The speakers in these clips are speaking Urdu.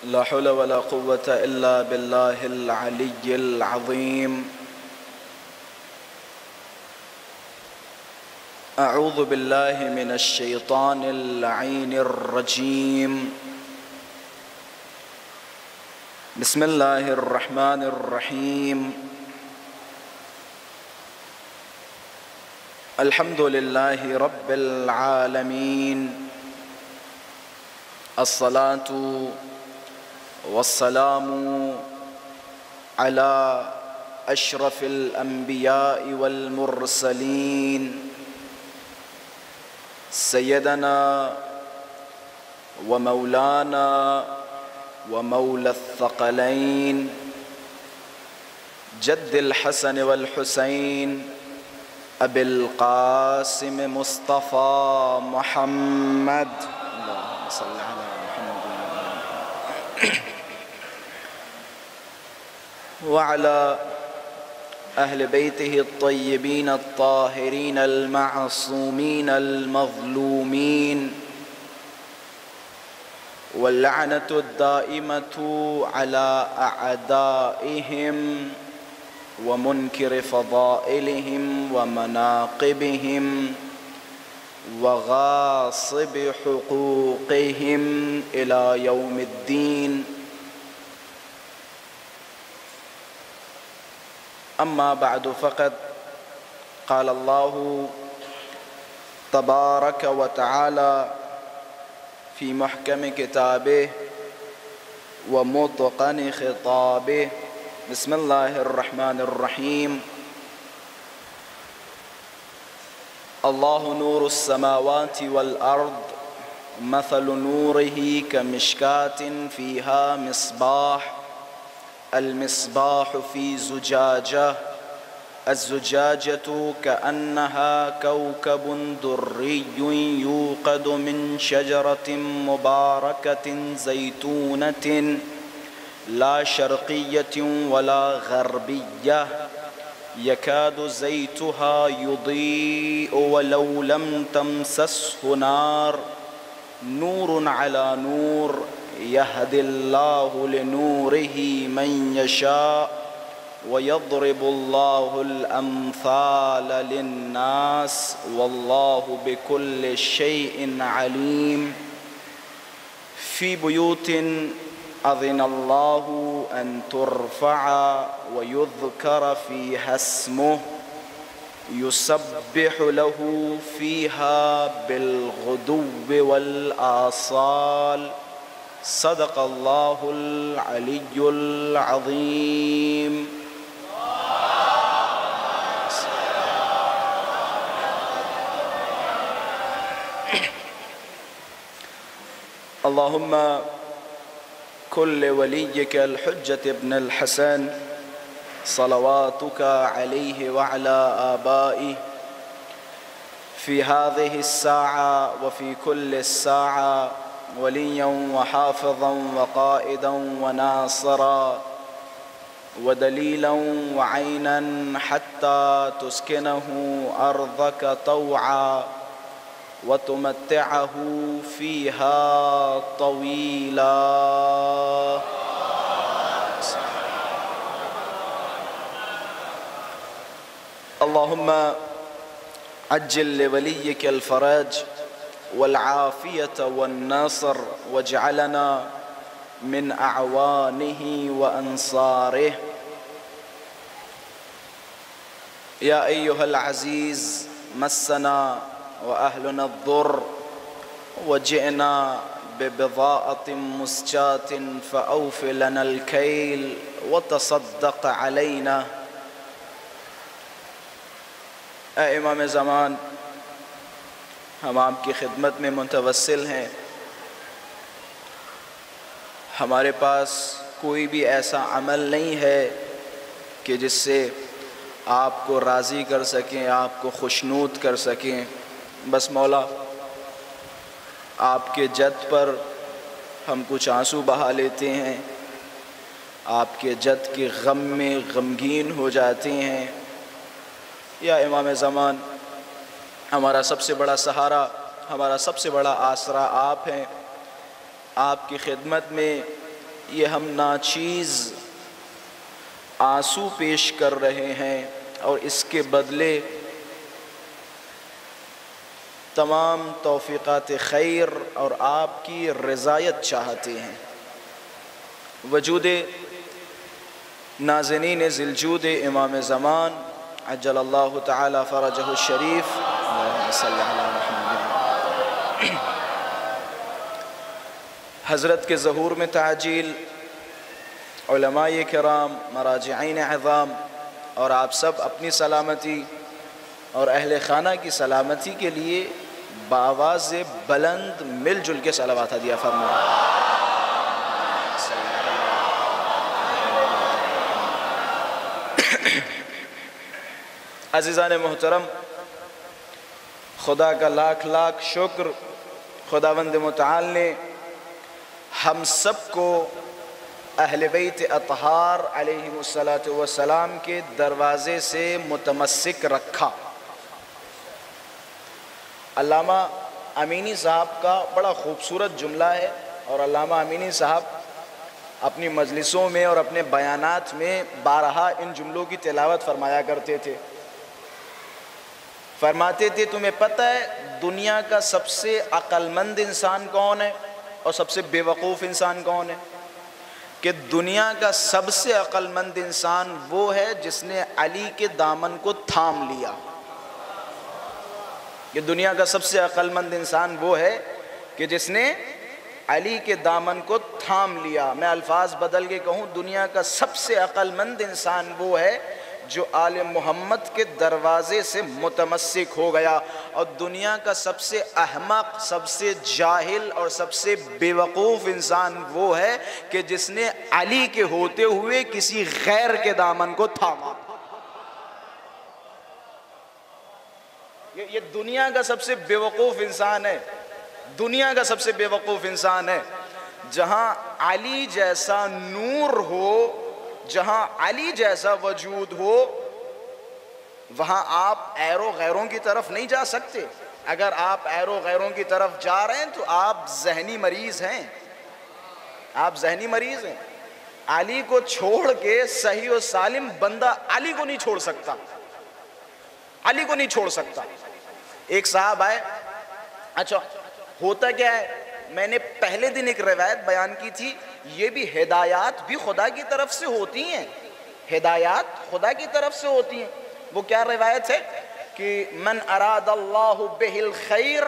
لا حول ولا قوة إلا بالله العلي العظيم. أعوذ بالله من الشيطان اللعين الرجيم. بسم الله الرحمن الرحيم. الحمد لله رب العالمين. الصلاة والسلام على أشرف الأنبياء والمرسلين سيدنا ومولانا ومولى الثقلين جد الحسن والحسين أبي القاسم مصطفى محمد اللهم صل على محمد وعلى أهل بيته الطيبين الطاهرين المعصومين المظلومين، واللعنة الدائمة على أعدائهم ومنكر فضائلهم ومناقبهم وغاصب حقوقهم إلى يوم الدين. أما بعد، فقد قال الله تبارك وتعالى في محكم كتابه ومتقن خطابه. بسم الله الرحمن الرحيم. الله نور السماوات والأرض، مثل نوره كمشكاة فيها مصباح، المصباح في زجاجة، الزجاجة كأنها كوكب دري يوقد من شجرة مباركة زيتونة لا شرقية ولا غربية يكاد زيتها يضيء ولو لم تمسسه نار، نور على نور يهدي الله لنوره من يشاء ويضرب الله الأمثال للناس والله بكل شيء عليم. في بيوت أذن الله أن ترفع ويذكر فيها اسمه يسبح له فيها بالغدو والآصال. صدق الله العلي العظيم. اللهم كن لوليك الحجة ابن الحسن صلواتك عليه وعلى آبائه في هذه الساعة وفي كل الساعة وليا وحافظا وقائدا وناصرا ودليلا وعينا حتى تسكنه أرضك طوعا وتمتعه فيها طويلا. اللهم عجل لوليك الفرج والعافية والنصر واجعلنا من أعوانه وأنصاره. يا أيها العزيز، مسنا وأهلنا الضر وجئنا ببضاعة مسجاة فأوف لنا الكيل وتصدق علينا. اے امام زمان، ہم آپ کی خدمت میں متوسل ہیں. ہمارے پاس کوئی بھی ایسا عمل نہیں ہے کہ جس سے آپ کو راضی کر سکیں، آپ کو خوشنود کر سکیں. بس مولا، آپ کے جد پر ہم کچھ آنسو بہا لیتے ہیں، آپ کے جد کے غم میں غمگین ہو جاتے ہیں. یا امام زمان، ہمارا سب سے بڑا سہارا، ہمارا سب سے بڑا آسرا آپ ہیں. آپ کی خدمت میں یہ ہم ناچیز آنسو پیش کر رہے ہیں اور اس کے بدلے تمام توفیقات خیر اور آپ کی رضایت چاہتے ہیں۔ وجود نازنین ذوالجود امام زمان عجل اللہ تعالی فرجہ الشریف، اللہم صلی علی محمد، حضرت کے ظہور میں تعجیل، علماء کرام، مراجعین عظام اور آپ سب اپنی سلامتی اور اہل خانہ کی سلامتی کے لیے بآواز بلند مل جل کے صلوات ہدیہ فرمائیں۔ عزیزان محترم، خدا کا لاکھ لاکھ شکر، خداوند متعال نے ہم سب کو اہل بیت اطہار علیہم السلام کے دروازے سے متمسک رکھا۔ علامہ امینی صاحب کا بڑا خوبصورت جملہ ہے، اور علامہ امینی صاحب اپنی مجلسوں میں اور اپنے بیانات میں بارہا ان جملوں کی تلاوت فرمایا کرتے تھے۔ فرماتے تھے تمہیں پتہ ہے دنیا کا سب سے عقل مند انسان کون ہے اور سب سے بے وقوف انسان کون ہے؟ کہ دنیا کا سب سے عقل مند انسان وہ ہے جس نے علی کے دامن کو تھام لیا۔ کہ دنیا کا سب سے عقل مند انسان وہ ہے کہ جس نے علی کے دامن کو تھام لیا۔ میں الفاظ بدل کے کہوں، دنیا کا سب سے عقل مند انسان وہ ہے جو آل محمد کے دروازے سے متمسک ہو گیا، اور دنیا کا سب سے احمق، سب سے جاہل اور سب سے بے وقوف انسان وہ ہے کہ جس نے علی کے ہوتے ہوئے کسی غیر کے دامن کو تھاما۔ یہ دنیا کا سب سے بے وقوف انسان ہے، دنیا کا سب سے بے وقوف انسان ہے۔ جہاں علی جیسا نور ہو، جہاں علی جیسا وجود ہو، وہاں آپ ایرو غیروں کی طرف نہیں جا سکتے۔ اگر آپ ایرو غیروں کی طرف جا رہے ہیں تو آپ ذہنی مریض ہیں، آپ ذہنی مریض ہیں۔ علی کو چھوڑ کے صحیح و سالم بندہ علی کو نہیں چھوڑ سکتا، علی کو نہیں چھوڑ سکتا۔ ایک صاحب آئے، اچھا ہوتا کیا ہے، میں نے پہلے دن ایک روایت بیان کی تھی، یہ بھی ہدایات بھی خدا کی طرف سے ہوتی ہیں، ہدایات خدا کی طرف سے ہوتی ہیں۔ وہ کیا روایت ہے کہ من اراد اللہ بہ الخیر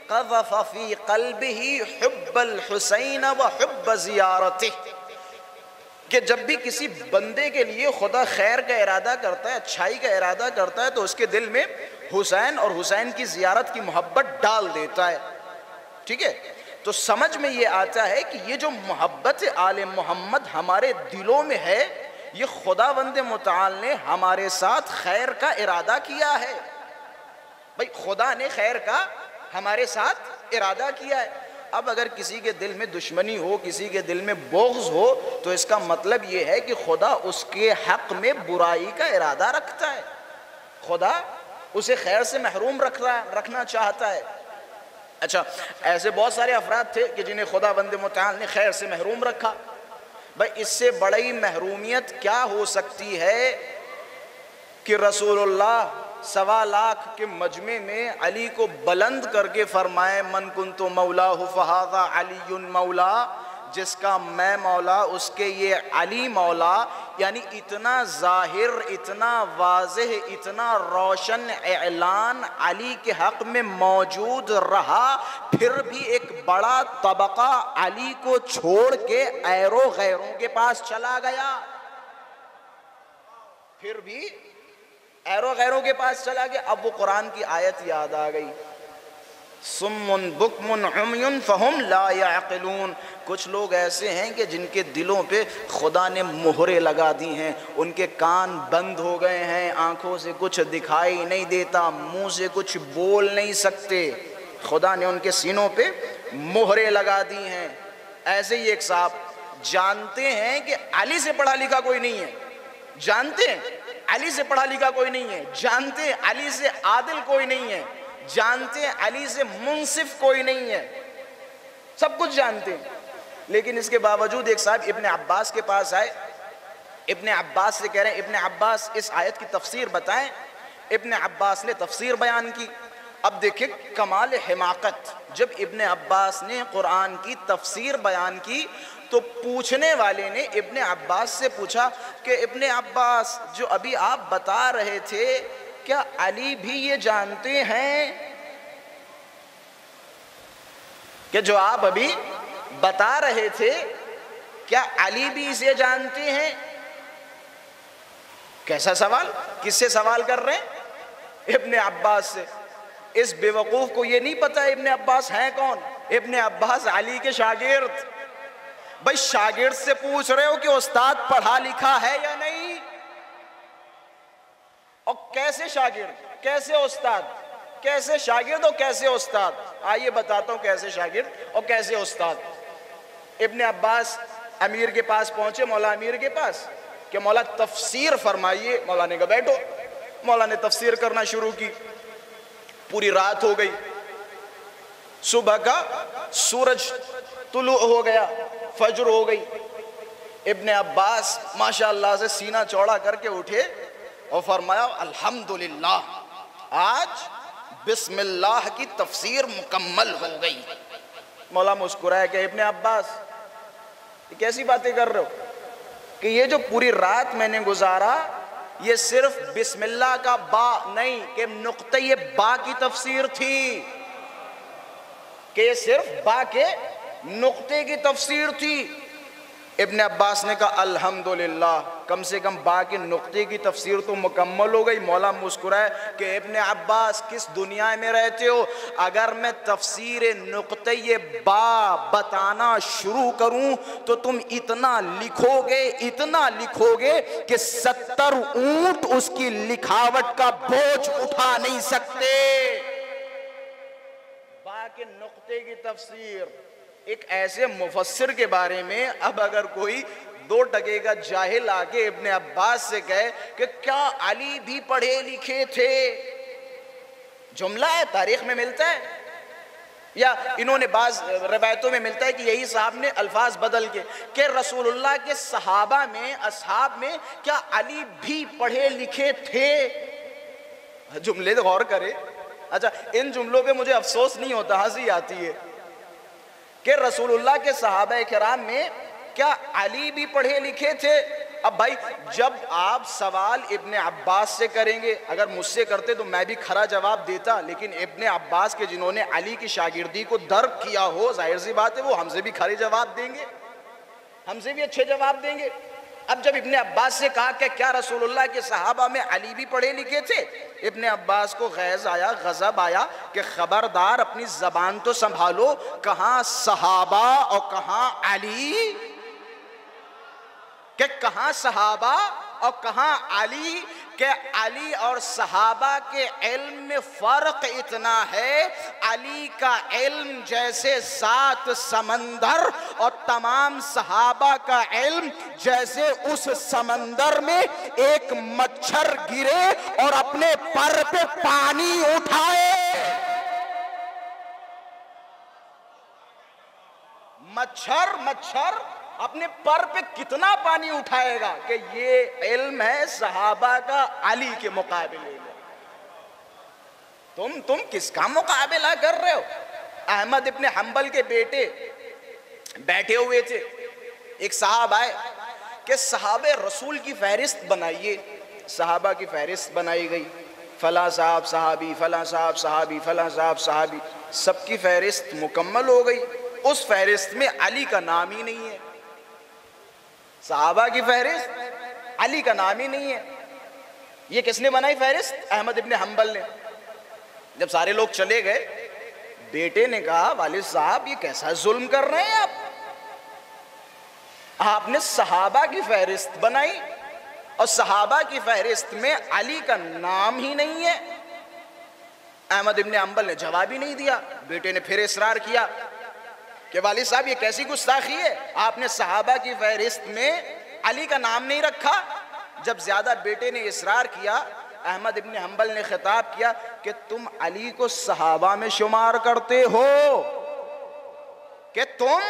قذف فی قلبہ حب الحسین وحب زیارتہ، کہ جب بھی کسی بندے کے لیے خدا خیر کا ارادہ کرتا ہے، اچھائی کا ارادہ کرتا ہے، تو اس کے دل میں حسین اور حسین کی زیارت کی محبت ڈال دیتا ہے۔ ٹھیک ہے، تو سمجھ میں یہ آتا ہے کہ یہ جو محبت آل محمد ہمارے دلوں میں ہے، یہ خداوند متعال نے ہمارے ساتھ خیر کا ارادہ کیا ہے۔ بھئی خدا نے خیر کا ہمارے ساتھ ارادہ کیا ہے۔ اب اگر کسی کے دل میں دشمنی ہو، کسی کے دل میں بغض ہو، تو اس کا مطلب یہ ہے کہ خدا اس کے حق میں برائی کا ارادہ رکھتا ہے، خدا اسے خیر سے محروم رکھنا چاہتا ہے۔ اچھا، ایسے بہت سارے افراد تھے کہ جنہیں خداوند متعال نے خیر سے محروم رکھا۔ بھئی اس سے بڑی محرومیت کیا ہو سکتی ہے کہ رسول اللہ 1.25 لاکھ کے مجمع میں علی کو بلند کر کے فرمائے من کنت مولاہ فہذا علی مولا، جس کا میں مولا اس کے یہ علی مولا۔ یعنی اتنا ظاہر، اتنا واضح، اتنا روشن اعلان علی کے حق میں موجود رہا، پھر بھی ایک بڑا طبقہ علی کو چھوڑ کے ایرو غیروں کے پاس چلا گیا، پھر بھی ایرو غیروں کے پاس چلا گیا۔ اب وہ قرآن کی آیت یاد آ گئی، صم بکم عمی فہم لا یعقلون۔ کچھ لوگ ایسے ہیں کہ جن کے دلوں پہ خدا نے مہرے لگا دی ہیں، ان کے کان بند ہو گئے ہیں، آنکھوں سے کچھ دکھائی نہیں دیتا، منہ سے کچھ بول نہیں سکتے، خدا نے ان کے سینوں پہ مہرے لگا دی ہیں۔ ایسے ہی ایک صاحب جانتے ہیں کہ علی سے پڑھا لکھا کوئی نہیں ہے، جانتے ہیں علی سے پڑھا لکھا کوئی نہیں ہے، جانتے ہیں علی سے عادل کوئی نہیں ہے، جانتے ہیں علی سے منصف کوئی نہیں ہے، سب کچھ جانتے ہیں، لیکن اس کے باوجود ایک صاحب ابن عباس کے پاس آئے، ابن عباس سے کہہ رہے ہیں ابن عباس اس آیت کی تفسیر بتائیں۔ ابن عباس نے تفسیر بیان کی۔ اب دیکھیں کمال حماقت، جب ابن عباس نے قرآن کی تفسیر بیان کی تو پوچھنے والے نے ابن عباس سے پوچھا کہ ابن عباس جو ابھی آپ بتا رہے تھے کیا علی بھی یہ جانتے ہیں کہ جو آپ ابھی بتا رہے تھے کیا علی بھی اسے جانتے ہیں؟ کیسا سوال؟ کس سے سوال کر رہے ہیں؟ ابن عباس سے۔ اس بے وقوف کو یہ نہیں پتا ابن عباس ہیں کون؟ ابن عباس علی کے شاگرد۔ بھائی شاگرد سے پوچھ رہے ہو کہ استاد پڑھا لکھا ہے یا نہیں؟ اور کیسے شاگرد، کیسے استاد، کیسے شاگرد اور کیسے استاد؟ آئیے بتاتا ہوں کیسے شاگرد اور کیسے استاد۔ ابن عباس امیر کے پاس پہنچے، مولا امیر کے پاس، کہ مولا تفسیر فرمائیے۔ مولا نے کہا بیٹھو۔ مولا نے تفسیر کرنا شروع کی۔ پوری رات ہو گئی، صبح کا سورج طلوع ہو گیا، فجر ہو گئی۔ ابن عباس ماشاءاللہ سے سینہ چوڑا کر کے اٹھے اور فرمایا الحمدللہ آج بسم اللہ کی تفسیر مکمل ہو گئی۔ مولا مسکرایا کہ ابن عباس یہ کیسی باتیں کر رہے ہو کہ یہ جو پوری رات میں نے گزارا یہ صرف بسم اللہ کا با نہیں کہ نقطۂ با کی تفسیر تھی، کہ یہ صرف با کے نقطے کی تفسیر تھی۔ ابن عباس نے کہا الحمدللہ کم سے کم با کے نقطے کی تفسیر تو مکمل ہو گئی۔ مولا مسکرائے کہ ابن عباس کس دنیا میں رہتے ہو؟ اگر میں تفسیر نقطۂ با بتانا شروع کروں تو تم اتنا لکھو گے کہ 70 اونٹ اس کی لکھاوٹ کا بوجھ اٹھا نہیں سکتے۔ با کے نقطے کی تفسیر، ایک ایسے مفسر کے بارے میں اب اگر کوئی 2 ٹکے کا جاہل آکے ابن عباس سے کہے کہ کیا علی بھی پڑھے لکھے تھے؟ جملہ ہے، تاریخ میں ملتا ہے، یا انہوں نے بعض روایتوں میں ملتا ہے کہ یہی صاحب نے الفاظ بدل کے کہ رسول اللہ کے صحابہ میں، اصحاب میں کیا علی بھی پڑھے لکھے تھے؟ جملے غور کرے۔ اچھا ان جملوں پہ مجھے افسوس نہیں ہوتا، ہنسی آتی ہے کہ رسول اللہ کے صحابہ کرام میں کیا علی بھی پڑھے لکھے تھے؟ اب بھائی جب آپ سوال ابن عباس سے کریں گے، اگر مجھ سے کرتے تو میں بھی کھرا جواب دیتا، لیکن ابن عباس کے جنہوں نے علی کی شاگردی کو درک کیا ہو، ظاہر سی بات ہے وہ ہم سے بھی کھرے جواب دیں گے، ہم سے بھی اچھے جواب دیں گے۔ اب جب ابن عباس سے کہا کہ کیا رسول اللہ کے صحابہ میں علی بھی پڑھے لکھے تھے، ابن عباس کو غیظ آیا، غضب آیا کہ خبردار اپنی زبان تو سنبھالو، کہاں صحابہ اور کہاں علی، کہ کہاں صحابہ اور کہاں علی، کہ علی اور صحابہ کے علم میں فرق اتنا ہے، علی کا علم جیسے 7 سمندر اور تمام صحابہ کا علم جیسے اس سمندر میں ایک مچھر گرے اور اپنے پر پہ پانی اٹھائے۔ مچھر اپنے پر پہ کتنا پانی اٹھائے گا کہ یہ علم ہے صحابہ کا علی کے مقابلے میں۔ تم کس کا مقابلہ کر رہے ہو؟ احمد ابن حنبل کے بیٹے بیٹھے ہوئے تھے، ایک صاحب آئے کہ صحابہ رسول کی فہرست بنائیے۔ صحابہ کی فہرست بنائی گئی، فلاں صاحب صحابی، فلاں صاحب صحابی، فلاں صاحب صحابی، سب کی فہرست مکمل ہو گئی۔ اس فہرست میں علی کا نام ہی نہیں ہے، صحابہ کی فہرست علی کا نام ہی نہیں ہے۔ یہ کس نے بنائی فہرست؟ احمد ابن حنبل نے۔ جب سارے لوگ چلے گئے، بیٹے نے کہا والد صاحب یہ کیسا ظلم کر رہے ہیں آپ نے صحابہ کی فہرست بنائی اور صحابہ کی فہرست میں علی کا نام ہی نہیں ہے۔ احمد ابن حنبل نے جواب ہی نہیں دیا۔ بیٹے نے پھر اصرار کیا کہ والد صاحب یہ کیسی گستاخی ہے، آپ نے صحابہ کی فہرست میں علی کا نام نہیں رکھا۔ جب زیادہ بیٹے نے اصرار کیا، احمد ابن حنبل نے خطاب کیا کہ تم علی کو صحابہ میں شمار کرتے ہو، کہ تم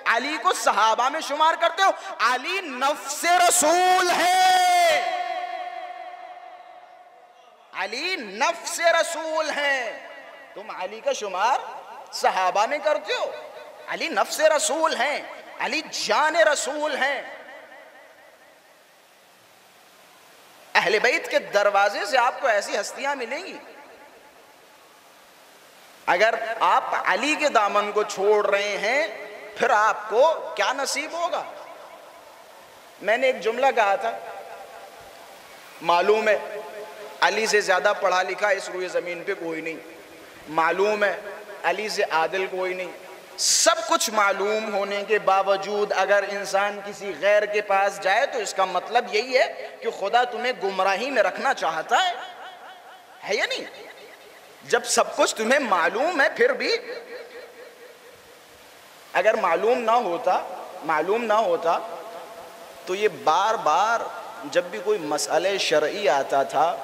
علی کو صحابہ میں شمار کرتے ہو؟ علی نفس رسول ہے، علی نفس رسول ہے، تم علی کا شمار صحابہ میں کرتے ہو؟ علی نفس رسول ہیں، علی جان رسول ہیں۔ اہل بیت کے دروازے سے آپ کو ایسی ہستیاں ملیں گی، اگر آپ علی کے دامن کو چھوڑ رہے ہیں پھر آپ کو کیا نصیب ہوگا؟ میں نے ایک جملہ کہا تھا، معلوم ہے علی سے زیادہ پڑھا لکھا اس روئے زمین پہ کوئی نہیں، معلوم ہے علی سے عادل کوئی نہیں، سب کچھ معلوم ہونے کے باوجود اگر انسان کسی غیر کے پاس جائے تو اس کا مطلب یہی ہے کہ خدا تمہیں گمراہی میں رکھنا چاہتا ہے یا نہیں؟ جب سب کچھ تمہیں معلوم ہے پھر بھی اگر معلوم نہ ہوتا تو یہ بار بار جب بھی کوئی مسئلہ شرعی آتا تھا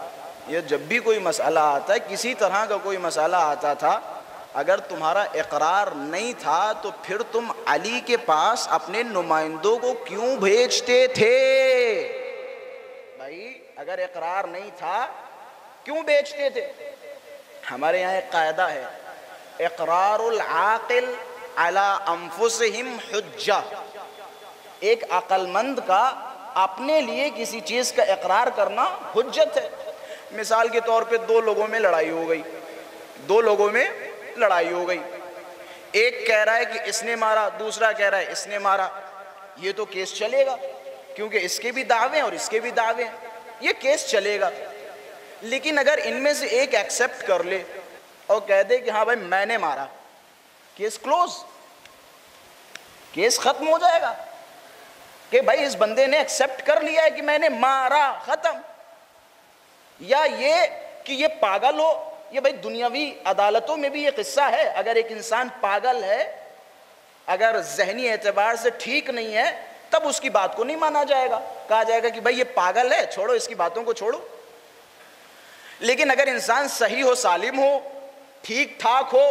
یا جب بھی کوئی مسئلہ آتا ہے، کسی طرح کا کوئی مسئلہ آتا تھا، اگر تمہارا اقرار نہیں تھا تو پھر تم علی کے پاس اپنے نمائندوں کو کیوں بھیجتے تھے؟ بھائی اگر اقرار نہیں تھا کیوں بھیجتے تھے؟ ہمارے یہاں ایک قاعدہ ہے، اقرار العاقل علی انفسہم حجہ، ایک عقل مند کا اپنے لیے کسی چیز کا اقرار کرنا حجت ہے۔ مثال کے طور پہ دو لوگوں میں لڑائی ہو گئی، ایک کہہ رہا ہے کہ اس نے مارا، دوسرا کہہ رہا ہے اس نے مارا، یہ تو کیس چلے گا کیونکہ اس کے بھی دعوے ہیں اور اس کے بھی دعوے ہیں، یہ کیس چلے گا۔ لیکن اگر ان میں سے ایک ایکسپٹ کر لے اور کہہ دے کہ ہاں بھائی میں نے مارا، کیس کلوز، کیس ختم ہو جائے گا کہ بھائی اس بندے نے ایکسپٹ کر لیا ہے کہ میں نے مارا، ختم۔ یا یہ کہ یہ پاگل ہو، یہ بھائی دنیاوی عدالتوں میں بھی یہ قصہ ہے، اگر ایک انسان پاگل ہے، اگر ذہنی اعتبار سے ٹھیک نہیں ہے تب اس کی بات کو نہیں مانا جائے گا، کہا جائے گا کہ بھائی یہ پاگل ہے، چھوڑو اس کی باتوں کو چھوڑو۔ لیکن اگر انسان صحیح ہو، سالم ہو، ٹھیک ٹھاک ہو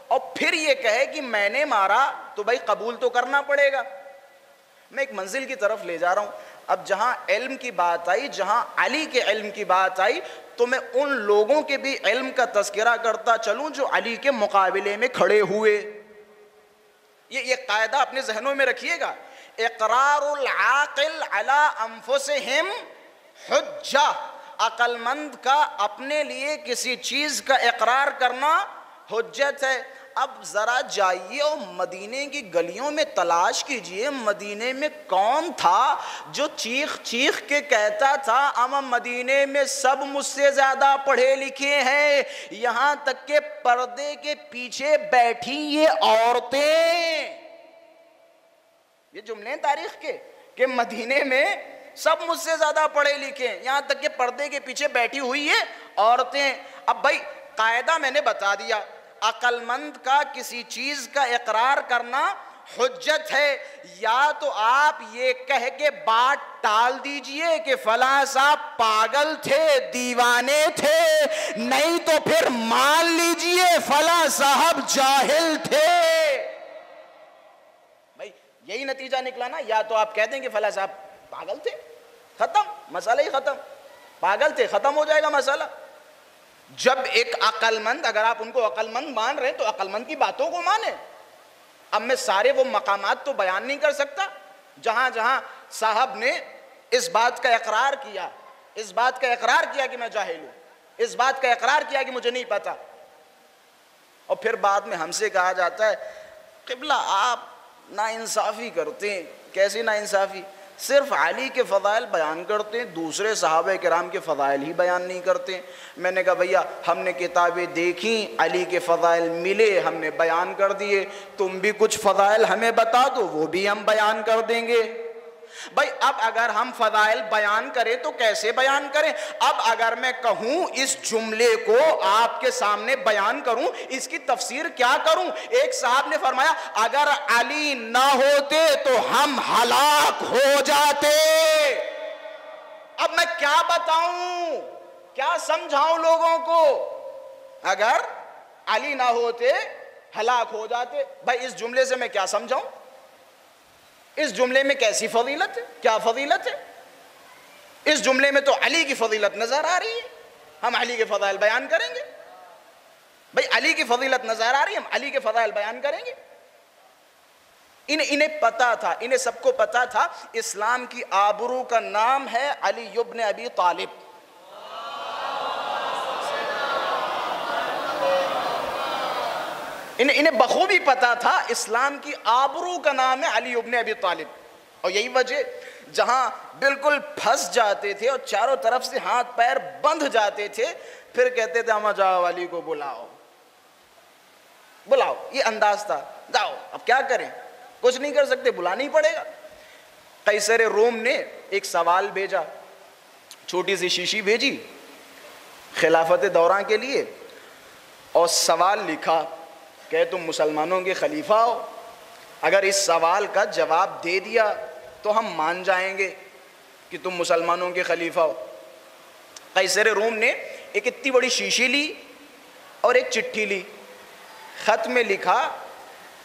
اور پھر یہ کہے کہ میں نے مارا تو بھائی قبول تو کرنا پڑے گا۔ میں ایک منزل کی طرف لے جا رہا ہوں، اب جہاں علم کی بات آئی، جہاں علی کے علم کی بات آئی تو میں ان لوگوں کے بھی علم کا تذکرہ کرتا چلوں جو علی کے مقابلے میں کھڑے ہوئے۔ یہ قاعدہ اپنے ذہنوں میں رکھیے گا، اقرار العاقل علی انفسہم حجہ، عقل مند کا اپنے لیے کسی چیز کا اقرار کرنا حجت ہے۔ اب ذرا جائیے اور مدینے کی گلیوں میں تلاش کیجئے، مدینے میں کون تھا جو چیخ چیخ کے کہتا تھا اما مدینے میں سب مجھ سے زیادہ پڑھے لکھے ہیں، یہاں تک کہ پردے کے پیچھے بیٹھی یہ عورتیں، یہ جملے تاریخ کے کہ مدینے میں سب مجھ سے زیادہ پڑھے لکھے ہیں، یہاں تک کہ پردے کے پیچھے بیٹھی ہوئی یہ عورتیں۔ اب بھائی قاعدہ میں نے بتا دیا، عقل مند کا کسی چیز کا اقرار کرنا حجت ہے، یا تو آپ یہ کہہ کے بات ٹال دیجئے کہ فلاں صاحب پاگل تھے، دیوانے تھے، نہیں تو پھر مان لیجئے فلاں صاحب جاہل تھے۔ بھائی یہی نتیجہ نکلا نا، یا تو آپ کہہ دیں کہ فلاں صاحب پاگل تھے، ختم، مسئلہ ہی ختم، پاگل تھے، ختم ہو جائے گا مسئلہ۔ جب ایک عقل مند، اگر آپ ان کو عقل مند مان رہے ہیں تو عقل مند کی باتوں کو مانیں۔ اب میں سارے وہ مقامات تو بیان نہیں کر سکتا جہاں جہاں صاحب نے اس بات کا اقرار کیا، اس بات کا اقرار کیا کہ میں جاہل ہوں، اس بات کا اقرار کیا کہ مجھے نہیں پتا، اور پھر بعد میں ہم سے کہا جاتا ہے قبلہ آپ ناانصافی کرتے ہیں۔ کیسی ناانصافی؟ صرف علی کے فضائل بیان کرتے ہیں، دوسرے صحابہ کرام کے فضائل ہی بیان نہیں کرتے۔ میں نے کہا بھیا ہم نے کتابیں دیکھیں، علی کے فضائل ملے، ہم نے بیان کر دیے، تم بھی کچھ فضائل ہمیں بتا دو، وہ بھی ہم بیان کر دیں گے۔ بھائی اب اگر ہم فضائل بیان کریں تو کیسے بیان کریں؟ اب اگر میں کہوں اس جملے کو آپ کے سامنے بیان کروں، اس کی تفسیر کیا کروں؟ ایک صاحب نے فرمایا اگر علی نہ ہوتے تو ہم ہلاک ہو جاتے۔ اب میں کیا بتاؤں، کیا سمجھاؤں لوگوں کو؟ اگر علی نہ ہوتے ہلاک ہو جاتے، بھائی اس جملے سے میں کیا سمجھاؤں؟ اس جملے میں کیسی فضیلت ہے؟ کیا فضیلت ہے؟ اس جملے میں تو علی کی فضیلت نظر آ رہی ہے، ہم علی کے فضائل بیان کریں گے۔ بھئی علی کی فضیلت نظر آ رہی ہے، ہم علی کے فضائل بیان کریں گے۔ انہیں پتا تھا، انہیں سب کو پتا تھا اسلام کی آبرو کا نام ہے علی ابن ابی طالب۔ انہیں بخوبی پتا تھا اسلام کی آبرو کا نام ہے علی ابن ابی طالب۔ اور یہی وجہ جہاں بالکل پھنس جاتے تھے اور چاروں طرف سے ہاتھ پیر بندھ جاتے تھے، پھر کہتے تھے اما جاؤ علی کو بلاؤ بلاؤ، یہ انداز تھا، جاؤ اب کیا کریں، کچھ نہیں کر سکتے، بلانا ہی پڑے گا۔ قیصر روم نے ایک سوال بھیجا، چھوٹی سی شیشی بھیجی خلافت دوران کے لیے، اور سوال لکھا کہ تم مسلمانوں کے خلیفہ ہو، اگر اس سوال کا جواب دے دیا تو ہم مان جائیں گے کہ تم مسلمانوں کے خلیفہ ہو۔ قیصر روم نے ایک اتنی بڑی شیشی لی اور ایک چٹھی لی، خط میں لکھا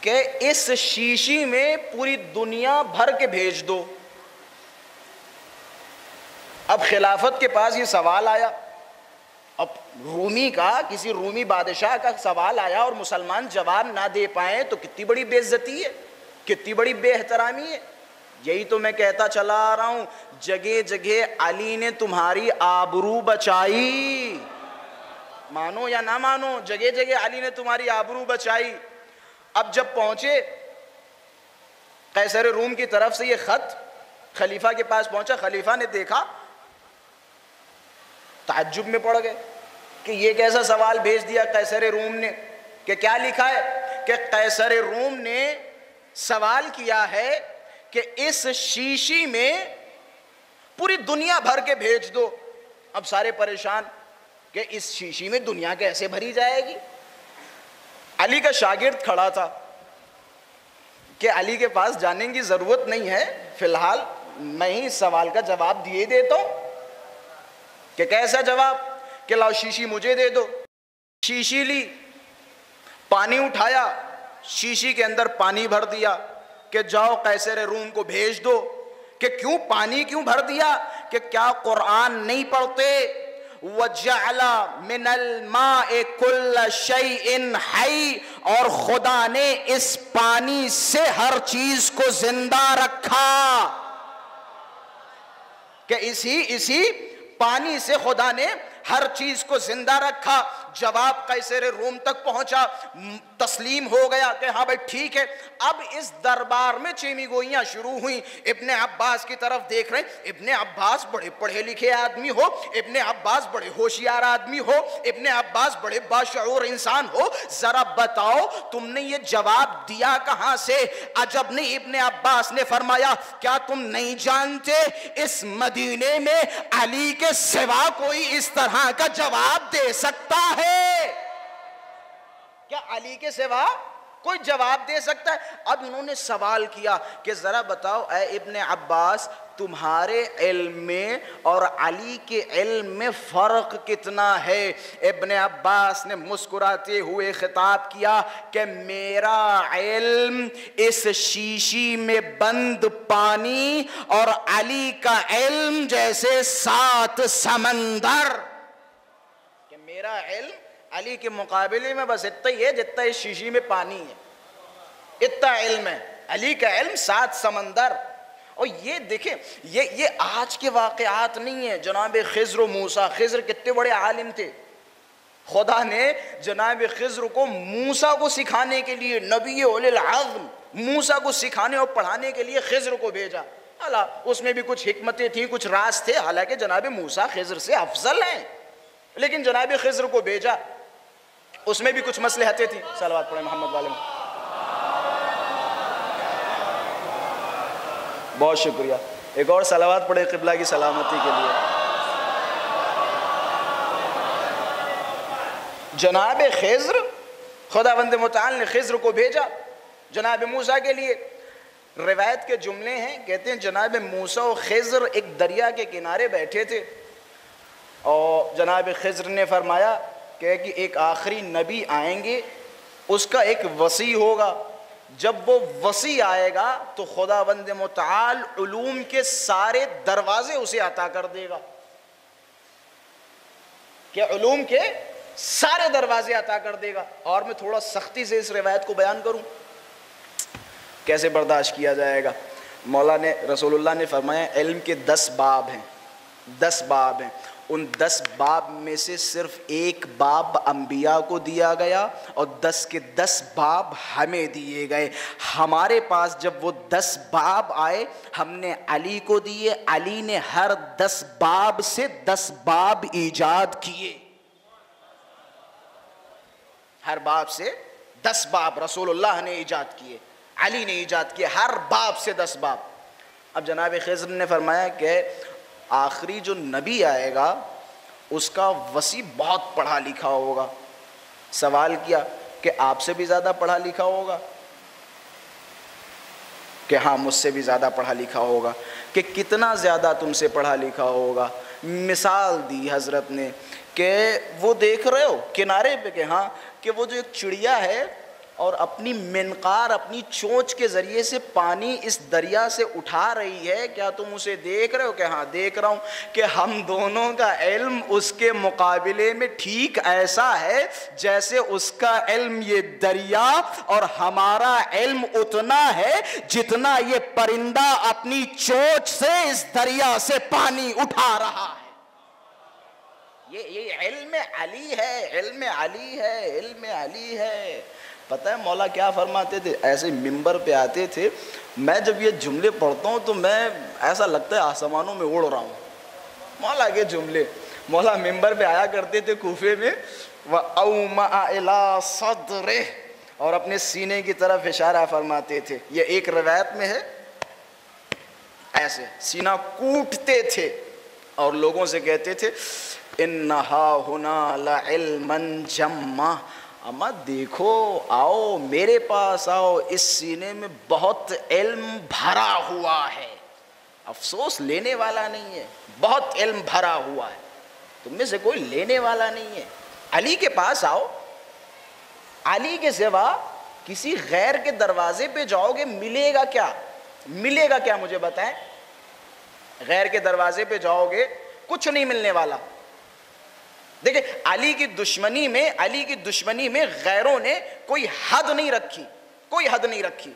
کہ اس شیشی میں پوری دنیا بھر کے بھیج دو۔ اب خلافت کے پاس یہ سوال آیا، اب رومی کا، کسی رومی بادشاہ کا سوال آیا اور مسلمان جواب نہ دے پائیں تو کتنی بڑی بے عزتی ہے، کتنی بڑی بے احترامی ہے۔ یہی تو میں کہتا چلا آ رہا ہوں، جگہ جگہ علی نے تمہاری آبرو بچائی، مانو یا نہ مانو، جگہ جگہ علی نے تمہاری آبرو بچائی۔ اب جب پہنچے قیصر روم کی طرف سے یہ خط خلیفہ کے پاس پہنچا، خلیفہ نے دیکھا، تعجب میں پڑ گئے کہ یہ کیسا سوال بھیج دیا قیصر روم نے، کہ کیا لکھا ہے کہ قیصر روم نے سوال کیا ہے کہ اس شیشی میں پوری دنیا بھر کے بھیج دو۔ اب سارے پریشان کہ اس شیشی میں دنیا کیسے بھری جائے گی۔ علی کا شاگرد کھڑا تھا کہ علی کے پاس جانے کی ضرورت نہیں ہے، فی الحال میں ہی سوال کا جواب دیے دیتا ہوں۔ کہ کیسا جواب؟ کہ لاؤ شیشی مجھے دے دو۔ شیشی لی، پانی اٹھایا، شیشی کے اندر پانی بھر دیا کہ جاؤ قیصر روم کو بھیج دو۔ کہ کیوں پانی کیوں بھر دیا؟ کہ کیا قرآن نہیں پڑھتے وَجَعَلَ مِنَ الْمَاءِ كُلَّ شَيْءٍ حَيٍّ، اور خدا نے اس پانی سے ہر چیز کو زندہ رکھا، کہ اسی پانی سے خدا نے ہر چیز کو زندہ رکھا۔ جواب قیصر روم تک پہنچا، تسلیم ہو گیا کہ ہاں بھائی ٹھیک ہے۔ اب اس دربار میں چیمی گوئیاں شروع ہوئیں، ابن عباس کی طرف دیکھ رہے ہیں، ابن عباس بڑے پڑھے لکھے آدمی ہو، ابن عباس بڑے ہوشیار آدمی ہو، ابن عباس بڑے باشعور انسان ہو، ذرا بتاؤ تم نے یہ جواب دیا کہاں سے؟ عجب نہیں، ابن عباس نے فرمایا کیا تم نہیں جانتے اس مدینے میں علی کے سوا کوئی اس طرح کا جواب دے سکتا ہے؟ کیا علی کے سوا کوئی جواب دے سکتا ہے؟ اب انہوں نے سوال کیا کہ ذرا بتاؤ اے ابن عباس، تمہارے علم میں اور علی کے علم میں فرق کتنا ہے؟ ابن عباس نے مسکراتے ہوئے خطاب کیا کہ میرا علم اس شیشی میں بند پانی اور علی کا علم جیسے 7 سمندر، کہ میرا علم علی کے مقابلے میں بس اتنا ہی ہے جتنا اس شیشی میں پانی ہے، اتنا علم ہے۔ علی کا علم 7 سمندر۔ اور یہ دیکھیں، یہ آج کے واقعات نہیں ہیں۔ جناب خضر و موسیٰ، خضر کتنے بڑے عالم تھے، خدا نے جناب خضر کو موسیٰ کو سکھانے کے لیے، نبی اولی العزم موسیٰ کو سکھانے اور پڑھانے کے لیے خضر کو بھیجا۔ حالانکہ اس میں بھی کچھ حکمتیں تھیں، کچھ راز تھے، حالانکہ جناب موسیٰ خضر سے افضل ہیں، لیکن جناب خضر کو بھیجا، اس میں بھی کچھ مصلحتیں تھیں۔ صلوات پڑھیں محمد والے میں۔ بہت شکریہ، ایک اور صلوات پڑھیں قبلہ کی سلامتی کے لیے۔ جناب خضر، خداوند متعال نے خضر کو بھیجا جناب موسیٰ کے لیے۔ روایت کے جملے ہیں، کہتے ہیں جناب موسیٰ و خضر ایک دریا کے کنارے بیٹھے تھے، اور جناب خضر نے فرمایا کہ ایک آخری نبی آئیں گے، اس کا ایک وصی ہوگا، جب وہ وسیع آئے گا تو خداوند متعال علوم کے سارے دروازے اسے عطا کر دے گا، کہ علوم کے سارے دروازے عطا کر دے گا۔ اور میں تھوڑا سختی سے اس روایت کو بیان کروں، کیسے برداشت کیا جائے گا؟ مولا نے، رسول اللہ نے فرمایا علم کے 10 باب ہیں، 10 باب ہیں، ان 10 باب میں سے صرف ایک باب انبیاء کو دیا گیا اور 10 کے 10 باب ہمیں دیے گئے۔ ہمارے پاس جب وہ 10 باب آئے ہم نے علی کو دیے، علی نے ہر 10 باب سے 10 باب ایجاد کیے، ہر باب سے 10 باب رسول اللہ نے ایجاد کیے، علی نے ایجاد کیے، ہر باب سے 10 باب۔ اب جناب خضر نے فرمایا کہ آخری جو نبی آئے گا اس کا وسیع بہت پڑھا لکھا ہوگا۔ سوال کیا کہ آپ سے بھی زیادہ پڑھا لکھا ہوگا؟ کہ ہاں مجھ سے بھی زیادہ پڑھا لکھا ہوگا۔ کہ کتنا زیادہ تم سے پڑھا لکھا ہوگا؟ مثال دی حضرت نے کہ وہ دیکھ رہے ہو کنارے پہ، کہ ہاں کہ وہ جو ایک چڑیا ہے اور اپنی منقار، اپنی چونچ کے ذریعے سے پانی اس دریا سے اٹھا رہی ہے، کیا تم اسے دیکھ رہے ہو؟ کہ ہاں دیکھ رہا ہوں۔ کہ ہم دونوں کا علم اس کے مقابلے میں ٹھیک ایسا ہے جیسے اس کا علم یہ دریا اور ہمارا علم اتنا ہے جتنا یہ پرندہ اپنی چونچ سے اس دریا سے پانی اٹھا رہا ہے۔ یہ علم علی ہے، علم علی ہے، علم علی ہے۔ پتہ ہے مولا کیا فرماتے تھے؟ ایسے ممبر پہ آتے تھے، میں جب یہ جملے پڑھتا ہوں تو میں ایسا لگتا ہے آسمانوں میں اڑ رہا ہوں۔ مولا کے جملے، مولا ممبر پہ آیا کرتے تھے کوفے میں، وَأَوْمَأَ إِلَىٰ صَدْرِهِ، اور اپنے سینے کی طرف اشارہ فرماتے تھے۔ یہ ایک روایت میں ہے ایسے سینہ کوٹتے تھے اور لوگوں سے کہتے تھے إِنَّهَا هُنَا لَعِلْمًا جَمًّا، اما دیکھو، آؤ میرے پاس آؤ، اس سینے میں بہت علم بھرا ہوا ہے، افسوس لینے والا نہیں ہے، بہت علم بھرا ہوا ہے، تم میں سے کوئی لینے والا نہیں ہے۔ علی کے پاس آؤ، علی کے سوا کسی غیر کے دروازے پہ جاؤ گے ملے گا کیا؟ ملے گا کیا مجھے بتائیں؟ غیر کے دروازے پہ جاؤ گے کچھ نہیں ملنے والا۔ دیکھیں علی کی دشمنی میں غیروں نے کوئی حد نہیں رکھی، کوئی حد نہیں رکھی۔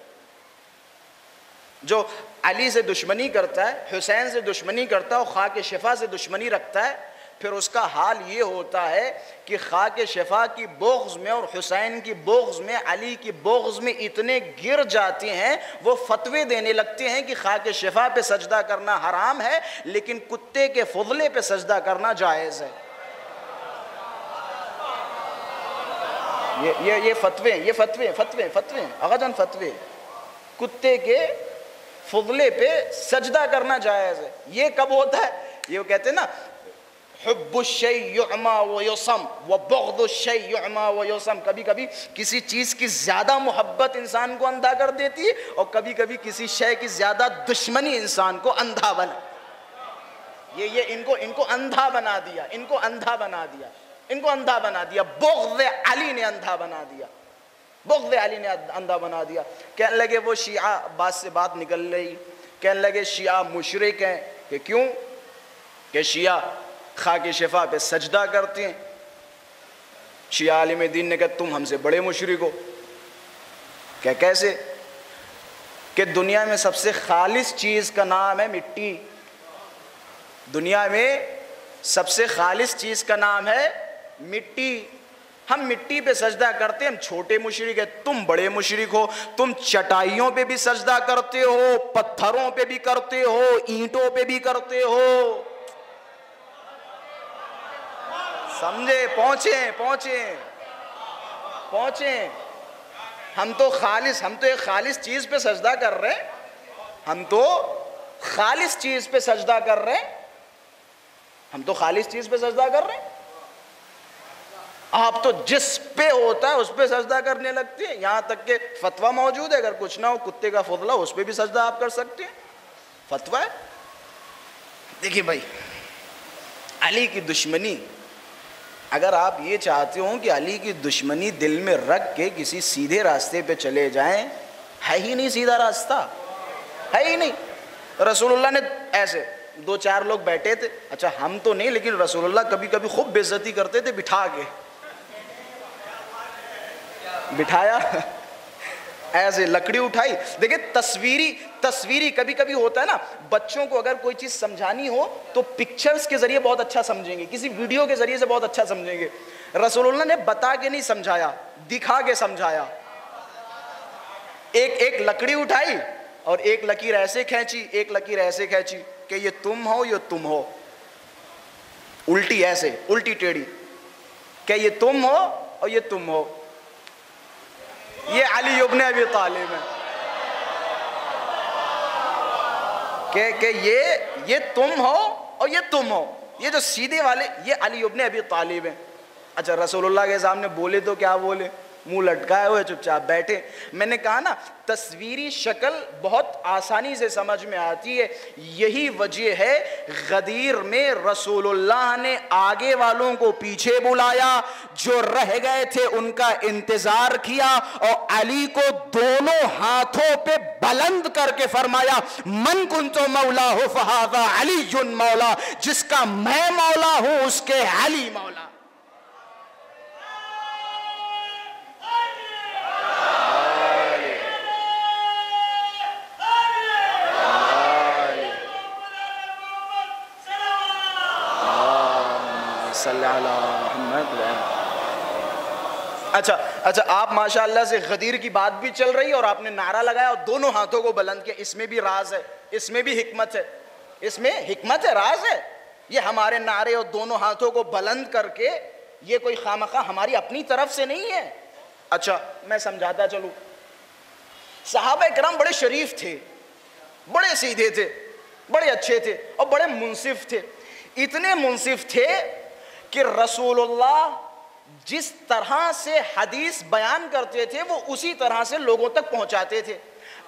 جو علی سے دشمنی کرتا ہے، حسین سے دشمنی کرتا ہے اور خاک شفا سے دشمنی رکھتا ہے، پھر اس کا حال یہ ہوتا ہے کہ خاک شفا کی بغض میں اور حسین کی بغض میں، علی کی بغض میں اتنے گر جاتے ہیں، وہ فتوے دینے لگتے ہیں کہ خاک شفا پہ سجدہ کرنا حرام ہے لیکن کتے کے فضلے پہ سجدہ کرنا جائز ہے۔ یہ فتوے آقا جان، فتوے، کتے کے فضلے پہ سجدہ کرنا جائز ہے۔ یہ کب ہوتا ہے؟ یہ وہ کہتے ہیں نا، حب الشیء یعمی ویصم وبغض الشیء یعمی ویصم، کبھی کبھی کسی چیز کی زیادہ محبت انسان کو اندھا کر دیتی ہے اور کبھی کبھی کسی شے کی زیادہ دشمنی انسان کو اندھا بنا، یہ ان کو اندھا بنا دیا، ان کو اندھا بنا دیا، ان کو اندھا بنا دیا۔ بغض علی نے اندھا بنا دیا، بغض علی نے اندھا بنا دیا۔ کہنے لگے وہ شیعہ، بات سے بات نکل رہی، کہنے لگے شیعہ مشرک ہیں، کہ کیوں؟ کہ شیعہ خاک شفا پہ سجدہ کرتے ہیں۔ شیعہ عالم دین نے کہا تم ہم سے بڑے مشرک ہو۔ کہ کیسے؟ کہ دنیا میں سب سے خالص چیز کا نام ہے مٹی، دنیا میں سب سے خالص چیز کا نام ہے مٹی، ہم مٹی پہ سجدہ کرتے ہیں، ہم چھوٹے مشرک ہیں، تم بڑے مشرک ہو، تم چٹائیوں پہ بھی سجدہ کرتے ہو، پتھروں پہ بھی کرتے ہو، اینٹوں پہ بھی کرتے ہو۔ سمجھے؟ پہنچیں۔ ہم تو ایک خالص چیز پہ سجدہ کر رہے ہیں، ہم تو خالص چیز پہ سجدہ کر رہے ہیں، ہم تو خالص چیز پہ سجدہ کر رہے ہیں۔ آپ تو جس پہ ہوتا ہے اس پہ سجدہ کرنے لگتے ہیں، یہاں تک کہ فتویٰ موجود ہے، اگر کچھ نہ ہو کتے کا فضلہ اس پہ بھی سجدہ آپ کر سکتے ہیں، فتویٰ ہے۔ دیکھیے بھائی، علی کی دشمنی، اگر آپ یہ چاہتے ہوں کہ علی کی دشمنی دل میں رکھ کے کسی سیدھے راستے پہ چلے جائیں ہے ہی نہیں سیدھا راستہ، ہے ہی نہیں۔ رسول اللہ نے ایسے دو چار لوگ بیٹھے تھے، اچھا ہم تو نہیں، لیکن رسول اللہ کبھی کبھی خوب بے عزتی کرتے تھے، بٹھا کے بٹھایا، ایسے لکڑی اٹھائی۔ دیکھیں تصویری کبھی کبھی ہوتا ہے نا، بچوں کو اگر کوئی چیز سمجھانی ہو تو پکچرز کے ذریعے بہت اچھا سمجھیں گے، کسی ویڈیو کے ذریعے سے بہت اچھا سمجھیں گے۔ رسول اللہ نے بتا کے نہیں سمجھایا، دکھا کے سمجھایا۔ ایک لکڑی اٹھائی اور ایک لکیر ایسے کھینچی، ایک لکیر ایسے کھینچی کہ یہ تم ہو، یہ تم ہو، الٹی ایسے، الٹی ٹیڑھی، کہ یہ تم ہو اور یہ تم ہو۔ یہ علی ابن ابی طالب ہے کہ یہ تم ہو اور یہ تم ہو، یہ جو سیدھے والے یہ علی ابن ابی طالب ہیں۔ اچھا رسول اللہ کے سامنے بولے تو کیا بولے، منہ لٹکائے ہوئے چپ چاپ بیٹھے۔ میں نے کہا نا تصویری شکل بہت آسانی سے سمجھ میں آتی ہے، یہی وجہ ہے غدیر میں رسول اللہ نے آگے والوں کو پیچھے بلایا، جو رہ گئے تھے ان کا انتظار کیا، اور علی کو دونوں ہاتھوں پہ بلند کر کے فرمایا من کنت مولا ہو فہذا علی مولا، جس کا میں مولا ہوں اس کے علی مولا۔ صلی اللہ علیہ محمد۔ اچھا آپ ماشاءاللہ سے غدیر کی بات بھی چل رہی ہے اور آپ نے نعرہ لگایا اور دونوں ہاتھوں کو بلند کیا، اس میں بھی راز ہے، اس میں بھی حکمت ہے، اس میں حکمت ہے، راز ہے۔ یہ ہمارے نعرے اور دونوں ہاتھوں کو بلند کر کے یہ کوئی خامخواہ ہماری اپنی طرف سے نہیں ہے۔ اچھا میں سمجھاتا چلوں، صحابہ کرام بڑے شریف تھے، بڑے سیدھے تھے، بڑے اچھے تھے اور بڑے منصف تھے، اتنے منصف تھے کہ رسول اللہ جس طرح سے حدیث بیان کرتے تھے وہ اسی طرح سے لوگوں تک پہنچاتے تھے۔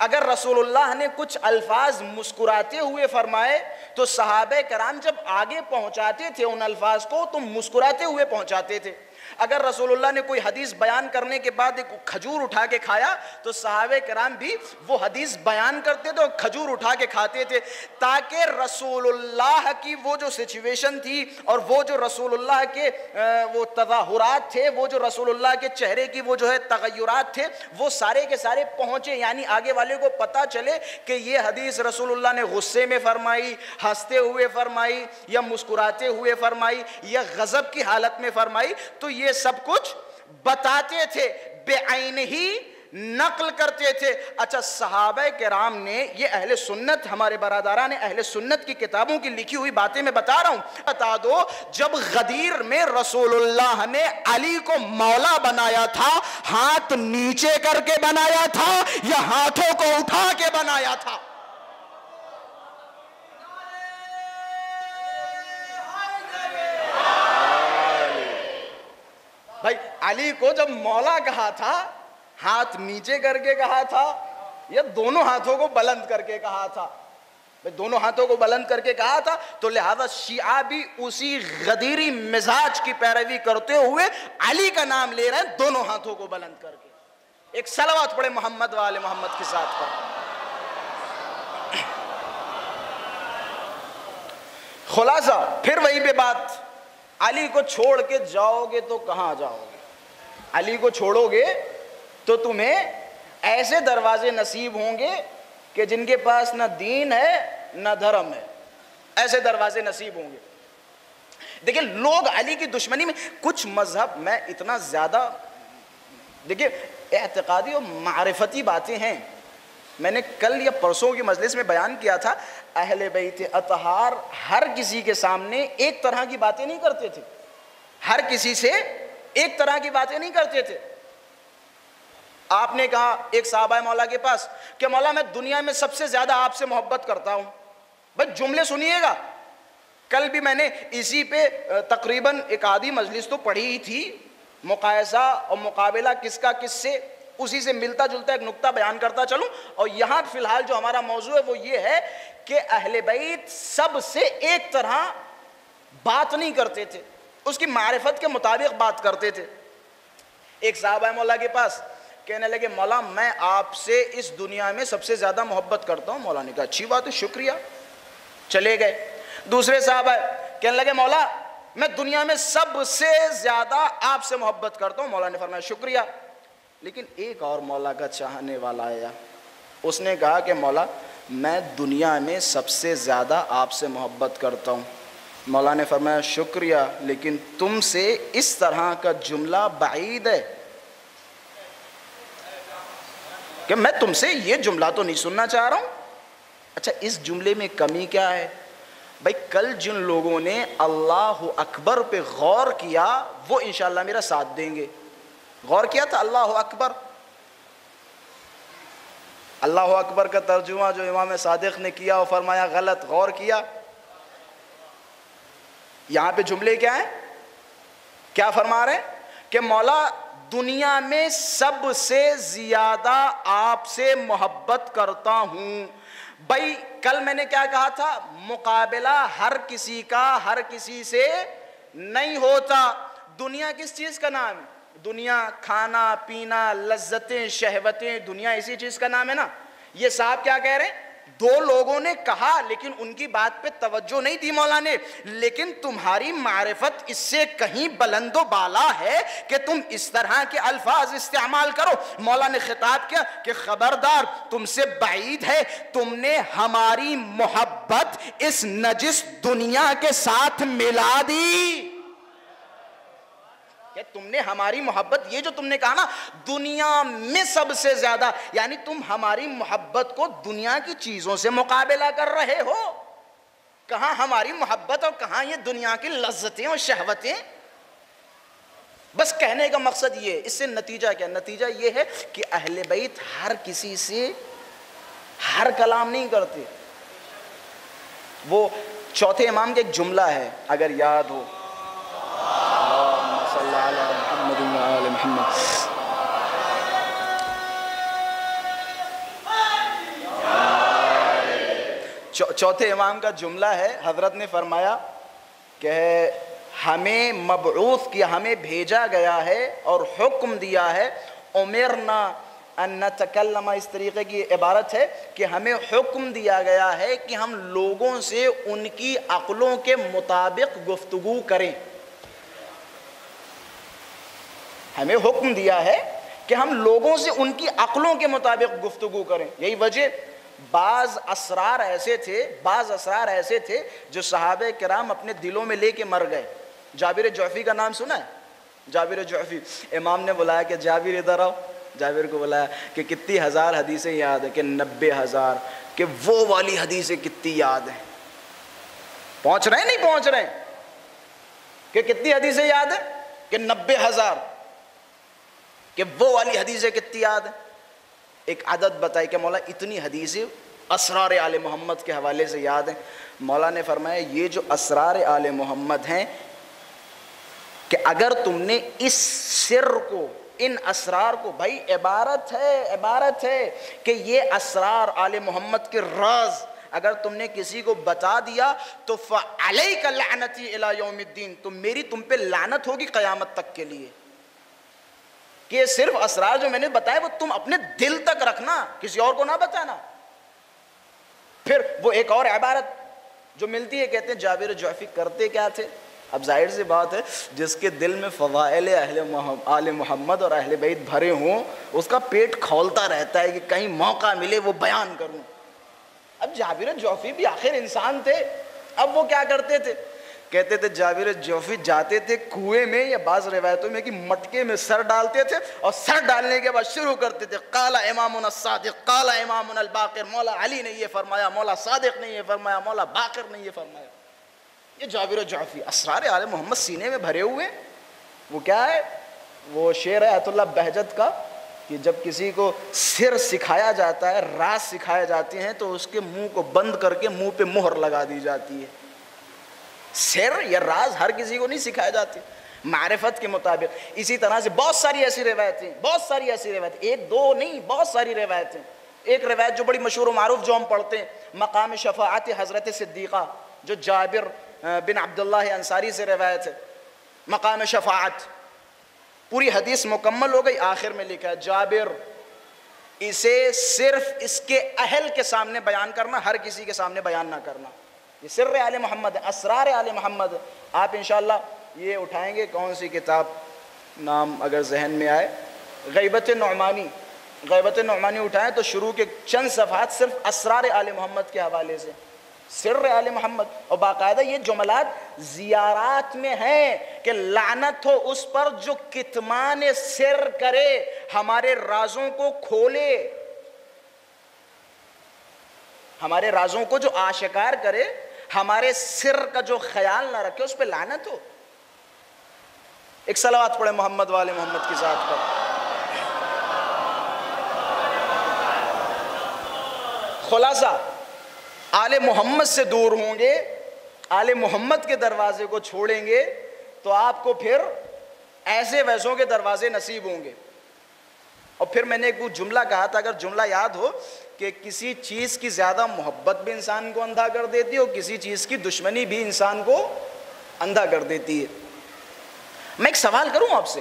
اگر رسول اللہ نے کچھ الفاظ مسکراتے ہوئے فرمائے تو صحابہ کرام جب آگے پہنچاتے تھے ان الفاظ کو تو مسکراتے ہوئے پہنچاتے تھے۔ اگر رسول اللہ نے کوئی حدیث بیان کرنے کے بعد ایک کھجور اٹھا کے کھایا تو صحابہ کرام بھی وہ حدیث بیان کرتے تھے اور کھجور اٹھا کے کھاتے تھے، تاکہ رسول اللہ کی وہ جو سچویشن تھی اور وہ جو رسول اللہ کے وہ تظاہرات تھے، وہ جو رسول اللہ کے چہرے کی وہ جو ہے تغیرات تھے، وہ سارے کے سارے پہنچے، یعنی آگے والے کو پتہ چلے کہ یہ حدیث رسول اللہ نے غصے میں فرمائی، ہنستے ہوئے فرمائی، یا مسکراتے ہوئے فرمائی، یا غضب کی حالت میں فرمائی۔ تو یہ سب کچھ بتاتے تھے، بے عین ہی نقل کرتے تھے۔ اچھا صحابہ کرام نے، یہ اہل سنت ہمارے برادران اہل سنت کی کتابوں کی لکھی ہوئی باتیں میں بتا رہا ہوں، بتا دو جب غدیر میں رسول اللہ نے علی کو مولا بنایا تھا، ہاتھ نیچے کر کے بنایا تھا یا ہاتھوں کو اٹھا کے بنایا تھا؟ بھائی علی کو جب مولا کہا تھا ہاتھ نیچے کر کے کہا تھا یا دونوں ہاتھوں کو بلند کر کے کہا تھا؟ بھائی دونوں ہاتھوں کو بلند کر کے کہا تھا، تو لہذا شیعہ بھی اسی غدیری مزاج کی پیروی کرتے ہوئے علی کا نام لے رہے ہیں دونوں ہاتھوں کو بلند کر کے۔ ایک صلوات پڑھے محمد والے محمد کے ساتھ پر۔ خلاصہ پھر وہی پہ بات، علی کو چھوڑ کے جاؤ گے تو کہاں جاؤ گے؟ علی کو چھوڑو گے تو تمہیں ایسے دروازے نصیب ہوں گے کہ جن کے پاس نہ دین ہے نہ دھرم ہے، ایسے دروازے نصیب ہوں گے۔ دیکھیں لوگ علی کی دشمنی میں کچھ مذہب، میں اتنا زیادہ دیکھیں اعتقادی اور معرفتی باتیں ہیں، میں نے کل یا پرسوں کی مجلس میں بیان کیا تھا، اہل بیت اطہار ہر کسی کے سامنے ایک طرح کی باتیں نہیں کرتے تھے، ہر کسی سے ایک طرح کی باتیں نہیں کرتے تھے۔ آپ نے کہا ایک صحابہ مولا کے پاس کہ مولا میں دنیا میں سب سے زیادہ آپ سے محبت کرتا ہوں، بھئی جملے سنیے گا، کل بھی میں نے اسی پہ تقریباً ایک آدھی مجلس تو پڑھی ہی تھی، مقایسہ اور مقابلہ کس کا کس سے، اسی سے ملتا جلتا ایک نقطہ بیان کرتا چلوں۔ اور یہاں فی الحال جو ہمارا موضوع ہے وہ یہ ہے کہ اہل بیت سب سے ایک طرح بات نہیں کرتے تھے، اس کی معرفت کے مطابق بات کرتے تھے۔ ایک صحابہ مولا کے پاس کہنے لگے مولا میں آپ سے اس دنیا میں سب سے زیادہ محبت کرتا ہوں. مولا نے کہا اچھی بات ہے, شکریہ. چلے گئے. دوسرے صاحب آئے, کہنے لگے مولا میں دنیا میں سب سے زیادہ آپ سے محبت کرتا ہوں. مولا نے فرمایا شکریہ. لیکن ایک اور مولا کا چاہنے والا آیا, اس نے کہا کہ مولا میں دنیا میں سب سے زیادہ آپ سے محبت کرتا ہوں. مولا نے فرمایا شکریہ, لیکن تم سے اس طرح کا جملہ بعید ہے کہ میں تم سے یہ جملہ تو نہیں سننا چاہ رہا ہوں. اچھا اس جملے میں کمی کیا ہے بھائی؟ کل جن لوگوں نے اللہ اکبر پہ غور کیا وہ انشاءاللہ میرا ساتھ دیں گے. غور کیا تھا اللہ اکبر. اللہ اکبر کا ترجمہ جو امام صادق نے کیا وہ فرمایا غلط. غور کیا یہاں پہ جملے کیا ہیں؟ کیا فرما رہے ہیں کہ مولا دنیا میں سب سے زیادہ آپ سے محبت کرتا ہوں. بھائی کل میں نے کیا کہا تھا؟ مقابلہ ہر کسی کا ہر کسی سے نہیں ہوتا. دنیا کس چیز کا نام ہے؟ دنیا کھانا پینا لذتیں شہوتیں, دنیا اسی چیز کا نام ہے نا. یہ صاحب کیا کہہ رہے ہیں؟ دو لوگوں نے کہا لیکن ان کی بات پہ توجہ نہیں دی مولا نے, لیکن تمہاری معرفت اس سے کہیں بلند و بالا ہے کہ تم اس طرح کے الفاظ استعمال کرو. مولا نے خطاب کیا کہ خبردار تم سے بعید ہے, تم نے ہماری محبت اس نجس دنیا کے ساتھ ملا دی. کہ تم نے ہماری محبت, یہ جو تم نے کہا نا دنیا میں سب سے زیادہ, یعنی تم ہماری محبت کو دنیا کی چیزوں سے مقابلہ کر رہے ہو. کہاں ہماری محبت اور کہاں یہ دنیا کی لذتیں اور شہوتیں. بس کہنے کا مقصد یہ, اس سے نتیجہ کیا؟ نتیجہ یہ ہے کہ اہل بیت ہر کسی سے ہر کلام نہیں کرتے. وہ چوتھے امام کا ایک جملہ ہے اگر یاد ہو, چوتھے امام کا جملہ ہے, حضرت نے فرمایا کہ ہمیں مبعوث کیا, ہمیں بھیجا گیا ہے اور حکم دیا ہے, امرنا ان نتکلم, اس طریقے کی عبارت ہے کہ ہمیں حکم دیا گیا ہے کہ ہم لوگوں سے ان کی عقلوں کے مطابق گفتگو کریں. ہمیں حکم دیا ہے کہ ہم لوگوں سے ان کی عقلوں کے مطابق گفتگو کریں. یہی وجہ بعض اسرار ایسے تھے جو صحابہ کرام اپنے دلوں میں لے کے مر گئے. جابر جعفی کا نام سنا ہے؟ جابر جعفی, امام نے بلایا کہ جابر ادھر آؤ. جابر کو بلایا کہ کتنی ہزار حدیثیں یاد ہیں؟ کہ 90,000. کہ وہ والی حدیثیں کتنی یاد ہیں؟ پہنچ رہے ہیں نہیں پہنچ رہے ہیں؟ کہ کتنی حدیثیں یاد ہیں؟ کہ 90,000. کہ وہ والی حدیثیں کتنی یاد ہیں؟ ایک عدد بتائی کہ مولا اتنی حدیثیں اسرار آل محمد کے حوالے سے یاد ہیں. مولا نے فرمایا یہ جو اسرار آل محمد ہیں کہ اگر تم نے اس سر کو, ان اسرار کو, بھائی عبارت ہے کہ یہ اسرار آل محمد کے راز اگر تم نے کسی کو بتا دیا تو فعلیک لعنتی الی یوم الدین, تو میری تم پہ لعنت ہوگی قیامت تک کے لیے. کہ یہ صرف اسرار جو میں نے بتایا وہ تم اپنے دل تک رکھنا, کسی اور کو نہ بتانا. پھر وہ ایک اور عبارت جو ملتی ہے, کہتے ہیں جابر جعفی کرتے کیا تھے؟ اب ظاہر سی بات ہے جس کے دل میں فضائل آل محمد اور اہل بیت بھرے ہوں اس کا پیٹ کھولتا رہتا ہے کہ کہیں موقع ملے وہ بیان کروں. اب جابر جعفی بھی آخر انسان تھے. اب وہ کیا کرتے تھے؟ کہتے تھے جابر جعفی جاتے تھے کنویں میں, یا بعض روایتوں میں کہ مٹکے میں سر ڈالتے تھے اور سر ڈالنے کے بعد شروع کرتے تھے قال امامنا الصادق قال امامنا الباقر, مولا علی نے یہ فرمایا, مولا صادق نے یہ فرمایا, مولا باقر نے یہ فرمایا. یہ جابر جعفی اسرار آل محمد سینے میں بھرے ہوئے. وہ کیا ہے؟ وہ شعر ہے آیت اللہ بہجت کا کہ جب کسی کو سر سکھایا جاتا ہے, راز سکھائے جاتے ہیں تو اس کے منہ کو بند کر کے منہ پہ مہر لگا دی جاتی ہے. سر یا راز ہر کسی کو نہیں سکھائے جاتے, معرفت کے مطابق. اسی طرح سے بہت ساری ایسی روایتیں, ایک دو نہیں, بہت ساری روایتیں. ایک روایت جو بڑی مشہور و معروف جو ہم پڑھتے ہیں, مقام شفاعت حضرت صدیقہ, جو جابر بن عبداللہ انصاری سے روایت ہے. مقام شفاعت پوری حدیث مکمل ہو گئی، آخر میں لکھا ہے جابر اسے صرف اس کے اہل کے سامنے بیان کرنا، ہر کسی کے سامنے بیان نہ کرنا. یہ سر آل محمد ہے، اسرار آل محمد. آپ انشاءاللہ یہ اٹھائیں گے کون سی کتاب، نام اگر ذہن میں آئے، غیبت نعمانی. غیبت نعمانی اٹھائیں تو شروع کے چند صفحات صرف اسرار آل محمد کے حوالے سے، سر آل محمد. اور باقاعدہ یہ جملات زیارات میں ہیں کہ لعنت ہو اس پر جو کتمان سر کرے، ہمارے رازوں کو کھولے، ہمارے رازوں کو جو آشکار کرے، ہمارے سر کا جو خیال نہ رکھے، اس پہ لعنت ہو. ایک صلوات پڑھے محمد والے محمد کی ذات پر. خلاصہ آل محمد سے دور ہوں گے، آل محمد کے دروازے کو چھوڑیں گے تو آپ کو پھر ایسے ویسوں کے دروازے نصیب ہوں گے. اور پھر میں نے ایک وہ جملہ کہا تھا، اگر جملہ یاد ہو، کہ کسی چیز کی زیادہ محبت بھی انسان کو اندھا کر دیتی ہے اور کسی چیز کی دشمنی بھی انسان کو اندھا کر دیتی ہے. میں ایک سوال کروں آپ سے،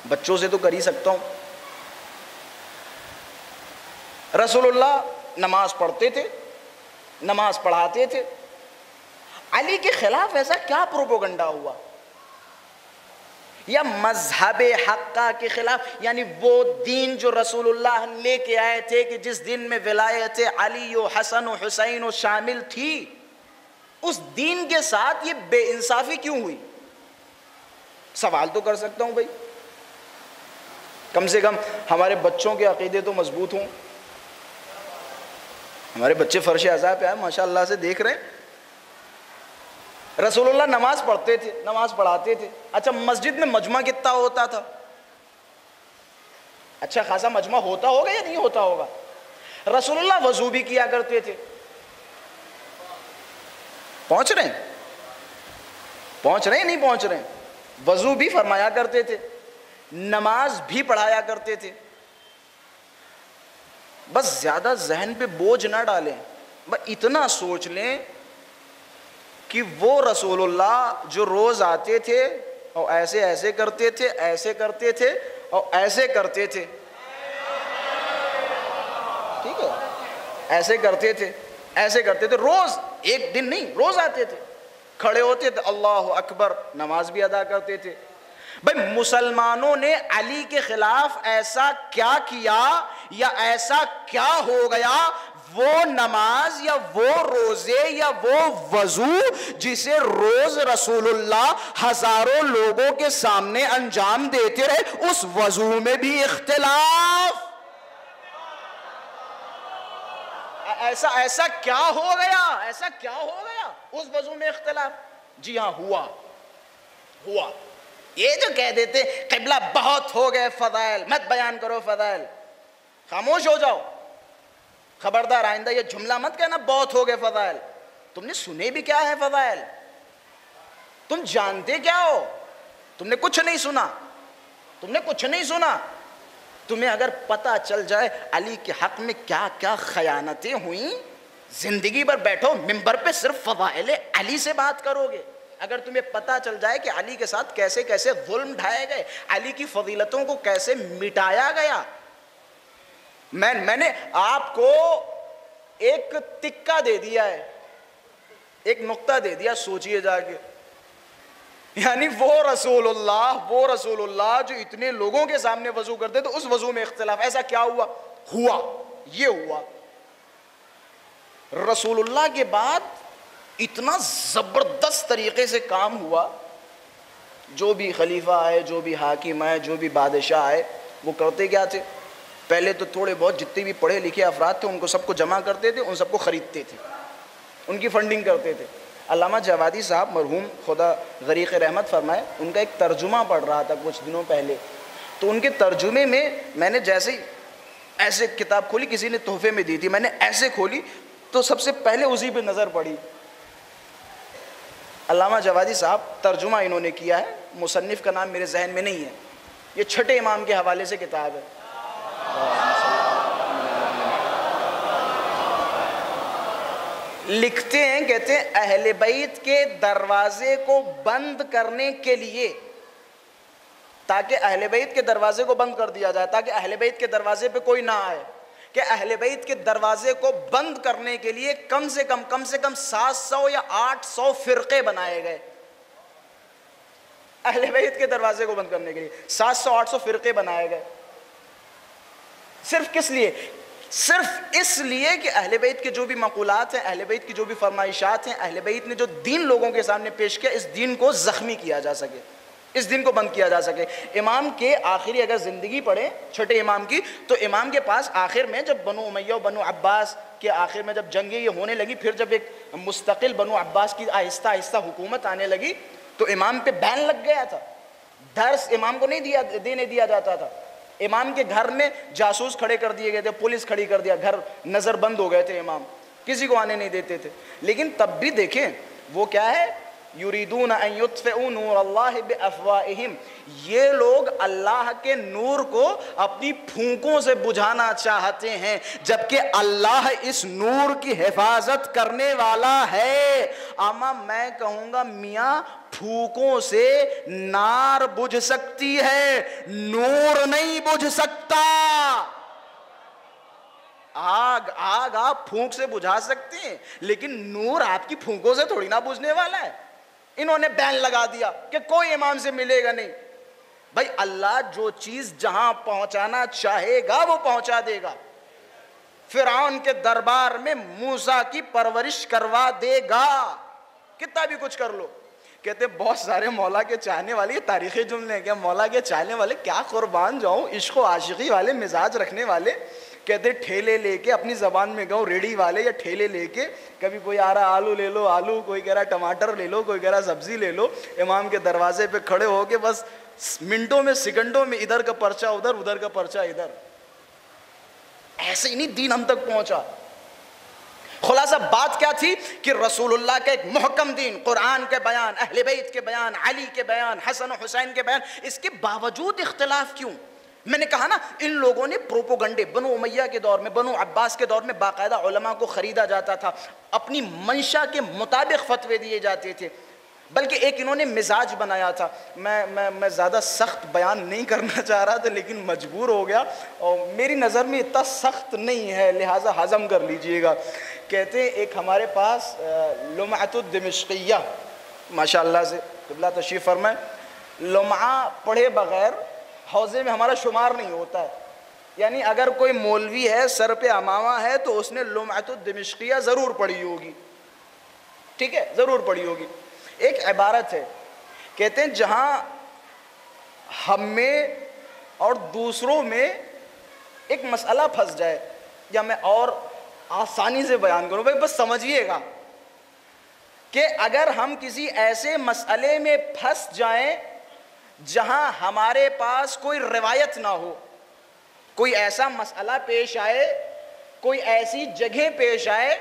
بچوں سے تو کر ہی سکتا ہوں. رسول اللہ نماز پڑھتے تھے، نماز پڑھاتے تھے، علی کے خلاف ایسا کیا پروپیگنڈا ہوا، یا مذہب حقہ کے خلاف، یعنی وہ دین جو رسول اللہ لے کے آئے تھے کہ جس دن میں ولایت علی و حسن و حسین و شامل تھی، اس دین کے ساتھ یہ بے انصافی کیوں ہوئی؟ سوال تو کر سکتا ہوں بھائی. کم سے کم ہمارے بچوں کے عقیدے تو مضبوط ہوں. ہمارے بچے فرش اعضاء پہ آئے ماشاء اللہ سے دیکھ رہے ہیں. رسول اللہ نماز پڑھتے تھے، نماز پڑھاتے تھے. اچھا مسجد میں مجمع کتنا ہوتا تھا؟ اچھا خاصا مجمع ہوتا ہوگا یا نہیں ہوتا ہوگا؟ رسول اللہ وضو بھی کیا کرتے تھے. پہنچ رہے ہیں؟ پہنچ رہے ہیں نہیں پہنچ رہے ہیں؟ وضو بھی فرمایا کرتے تھے، نماز بھی پڑھایا کرتے تھے. بس زیادہ ذہن پہ بوجھ نہ ڈالیں، بس اتنا سوچ لیں کہ وہ رسول اللہ جو روز آتے تھے اور ایسے ایسے کرتے تھے، ایسے کرتے تھے اور ایسے کرتے تھے، ٹھیک ہے، ایسے کرتے تھے، ایسے کرتے تھے، روز، ایک دن نہیں، روز آتے تھے، کھڑے ہوتے تھے، اللہ اکبر، نماز بھی ادا کرتے تھے. بھئی مسلمانوں نے علی کے خلاف ایسا کیا کیا یا ایسا کیا ہو گیا، وہ نماز یا وہ روزے یا وہ وضو جسے روز رسول اللہ ہزاروں لوگوں کے سامنے انجام دیتے رہے، اس وضو میں بھی اختلاف. ایسا کیا ہو گیا، ایسا کیا ہو گیا اس وضو میں اختلاف؟ جی ہاں ہوا. یہ جو کہہ دیتے قبلہ بہت ہو گئے فضائل، مت بیان کرو فضائل، خاموش ہو جاؤ، خبردار آئندہ یہ جملہ مت کہنا بہت ہو گئے فضائل. تم نے سنے بھی کیا ہے فضائل؟ تم جانتے کیا ہو؟ تم نے کچھ نہیں سنا، تم نے کچھ نہیں سنا. تمہیں اگر پتہ چل جائے علی کے حق میں کیا کیا خیانتیں ہوئیں، زندگی بھر بیٹھو ممبر پہ صرف فضائل علی سے بات کرو گے. اگر تمہیں پتہ چل جائے کہ علی کے ساتھ کیسے کیسے ظلم ڈھائے گئے، علی کی فضیلتوں کو کیسے مٹایا گیا. میں نے آپ کو ایک تکہ دے دیا ہے، ایک نقطہ دے دیا، سوچئے جا کے. یعنی وہ رسول اللہ جو اتنے لوگوں کے سامنے وضو کرتے تو اس وضو میں اختلاف، ایسا کیا ہوا؟ یہ ہوا. رسول اللہ کے بعد اتنا زبردست طریقے سے کام ہوا، جو بھی خلیفہ آئے، جو بھی حاکم آئے، جو بھی بادشاہ آئے، وہ کرتے کیا تھے؟ پہلے تو تھوڑے بہت جتنے بھی پڑھے لکھے افراد تھے ان کو سب کو جمع کرتے تھے، ان سب کو خریدتے تھے، ان کی فنڈنگ کرتے تھے. علامہ جوادی صاحب مرحوم خدا غریق رحمت فرمائے، ان کا ایک ترجمہ پڑھ رہا تھا کچھ دنوں پہلے، تو ان کے ترجمے میں نے جیسے ہی ایسے کتاب کھولی، کسی نے تحفے میں دی تھی، میں نے ایسے کھولی تو سب سے پہلے اسی پہ نظر پڑی. علامہ جوادی صاحب ترجمہ انہوں نے کیا ہے، مصنف کا نام میرے ذہن میں نہیں ہے، یہ چھٹے امام کے حوالے سے کتاب ہے. لکھتے ہیں، کہتے ہیں اہل بیت کے دروازے کو بند کرنے کے لیے تاکہ اہل بیت کے دروازے کو بند کر دیا جائے، تاکہ اہل بیت کے دروازے پہ کوئی نہ آئے، کہ اہل بیت کے دروازے کو بند کرنے کے لیے کم سے کم 700 یا 800 فرقے بنائے گئے۔ اہل بیت کے دروازے کو بند کرنے کے لیے 700-800 فرقے بنائے گئے۔ صرف کس لیے؟ صرف اس لیے کہ اہل بیت کے جو بھی مقولات ہیں، اہل بیت کی جو بھی فرمائشات ہیں، اہل بیت نے جو دین لوگوں کے سامنے پیش کیا، اس دین کو زخمی کیا جا سکے، اس دن کو بند کیا جا سکے۔ امام کے آخری اگر زندگی پڑھیں چھٹے امام کی، تو امام کے پاس آخر میں جب بنو امیہ و بنو عباس کے آخر میں جب جنگیں یہ ہونے لگی، پھر جب ایک مستقل بنو عباس کی آہستہ آہستہ حکومت آنے لگی، تو امام پہ بین لگ گیا تھا۔ درس امام کو نہیں دینے دیا جاتا تھا۔ امام کے گھر میں جاسوس کھڑے کر دیے گئے تھے، پولیس کھڑی کر دیا، گھر نظر بند ہو گئے تھے، امام کسی کو آنے نہیں دیتے تھے۔ لیکن تب بھی دیکھیں وہ کیا ہے، یریدون ان یطفئوا نور اللہ بافواہہم، یہ لوگ اللہ کے نور کو اپنی پھونکوں سے بجھانا چاہتے ہیں، جبکہ اللہ اس نور کی حفاظت کرنے والا ہے۔ اما میں کہوں گا میاں پھونکوں سے نار بجھ سکتی ہے، نور نہیں بجھ سکتا۔ آگ آپ پھونک سے بجھا سکتے ہیں، لیکن نور آپ کی پھونکوں سے تھوڑی نہ بجھنے والا ہے۔ انہوں نے بین لگا دیا کہ کوئی امام سے ملے گا نہیں۔ بھائی اللہ جو چیز جہاں پہنچانا چاہے گا وہ پہنچا دے گا۔ فرعون کے دربار میں موسیٰ کی پرورش کروا دے گا، کتنا بھی کچھ کر لو۔ کہتے بہت سارے مولا کے چاہنے والے، یہ تاریخی جملے ہیں کہ مولا کے چاہنے والے کیا قربان جاؤں، عشق و عاشقی والے مزاج رکھنے والے، کہتے ٹھیلے لے کے، اپنی زبان میں کہوں ریڑھی والے یا ٹھیلے لے کے، کبھی کوئی آ رہا آلو لے لو آلو، کوئی کہہ رہا ٹماٹر لے لو، کوئی کہہ رہا سبزی لے لو، امام کے دروازے پہ کھڑے ہو کے بس منٹوں میں سیکنڈوں میں ادھر کا پرچہ ادھر، ادھر کا پرچہ ادھر۔ ایسے ہی نہیں دین ہم تک پہنچا۔ خلاصہ بات کیا تھی کہ رسول اللہ کا ایک محکم دین، قرآن کے بیان، اہل بیت کے بیان، علی کے بیان، حسن و حسین کے بیان، اس کے باوجود اختلاف کیوں؟ میں نے کہا نا ان لوگوں نے پروپوگنڈے، بنو امیہ کے دور میں، بنو عباس کے دور میں باقاعدہ علماء کو خریدا جاتا تھا، اپنی منشا کے مطابق فتوے دیے جاتے تھے، بلکہ ایک انہوں نے مزاج بنایا تھا۔ میں زیادہ سخت بیان نہیں کرنا چاہ رہا تھا لیکن مجبور ہو گیا، اور میری نظر میں اتنا سخت نہیں ہے لہٰذا ہضم کر لیجئے گا۔ کہتے ہیں ایک ہمارے پاس لمعۃ الدمشقیہ، ماشاءاللہ سے قبلہ تشریف فرمائے، لمعہ پڑھے بغیر حوضے میں ہمارا شمار نہیں ہوتا ہے، یعنی اگر کوئی مولوی ہے سر پہ امامہ ہے تو اس نے لمعۃ الدمشقیہ ضرور پڑھی ہوگی، ٹھیک ہے، ضرور پڑھی ہوگی۔ ایک عبارت ہے، کہتے ہیں جہاں ہم میں اور دوسروں میں ایک مسئلہ پھنس جائے، یا میں اور آسانی سے بیان کروں، بھائی بس سمجھیے گا کہ اگر ہم کسی ایسے مسئلے میں پھنس جائیں جہاں ہمارے پاس کوئی روایت نہ ہو، کوئی ایسا مسئلہ پیش آئے، کوئی ایسی جگہ پیش آئے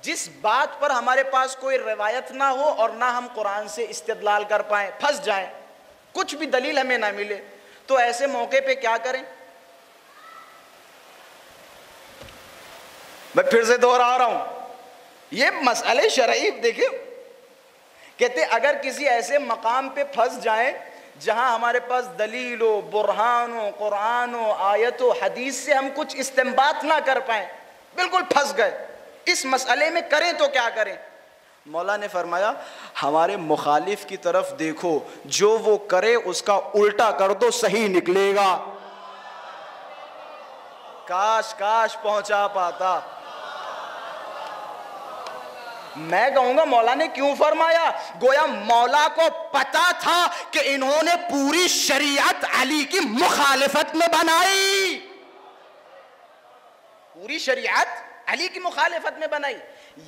جس بات پر ہمارے پاس کوئی روایت نہ ہو اور نہ ہم قرآن سے استدلال کر پائیں، پھنس جائیں، کچھ بھی دلیل ہمیں نہ ملے، تو ایسے موقع پہ کیا کریں؟ میں پھر سے دوہرا رہا ہوں، یہ مسئلے شرعی دیکھیں، کہتے اگر کسی ایسے مقام پہ پھنس جائیں جہاں ہمارے پاس دلیل و برہان و قرآن و آیت و حدیث سے ہم کچھ استنباط نہ کر پائیں، بالکل پھنس گئے اس مسئلے میں، کریں تو کیا کریں؟ مولا نے فرمایا ہمارے مخالف کی طرف دیکھو، جو وہ کرے اس کا الٹا کر دو، صحیح نکلے گا۔ کاش پہنچا پاتا۔ میں کہوں گا مولا نے کیوں فرمایا؟ گویا مولا کو پتا تھا کہ انہوں نے پوری شریعت علی کی مخالفت میں بنائی، پوری شریعت علی کی مخالفت میں بنائی۔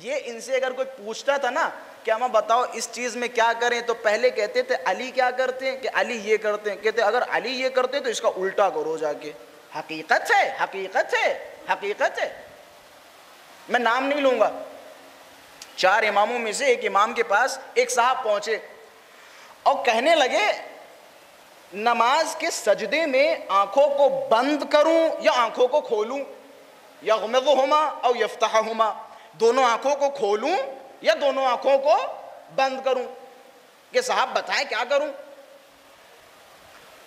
یہ ان سے اگر کوئی پوچھتا تھا نا کہ ہمیں بتاؤ اس چیز میں کیا کریں، تو پہلے کہتے تھے علی کیا کرتے ہیں، کہ علی یہ کرتے ہیں، کہتے اگر علی یہ کرتے تو اس کا الٹا کرو جا کے۔ حقیقت ہے، حقیقت ہے، حقیقت ہے۔ میں نام نہیں لوں گا، 4 اماموں میں سے ایک امام کے پاس ایک صاحب پہنچے اور کہنے لگے نماز کے سجدے میں آنکھوں کو بند کروں یا آنکھوں کو کھولوں، یغمضہما او یفتحہما، دونوں آنکھوں کو کھولوں یا دونوں آنکھوں کو بند کروں، کہ صاحب بتائیں کیا کروں؟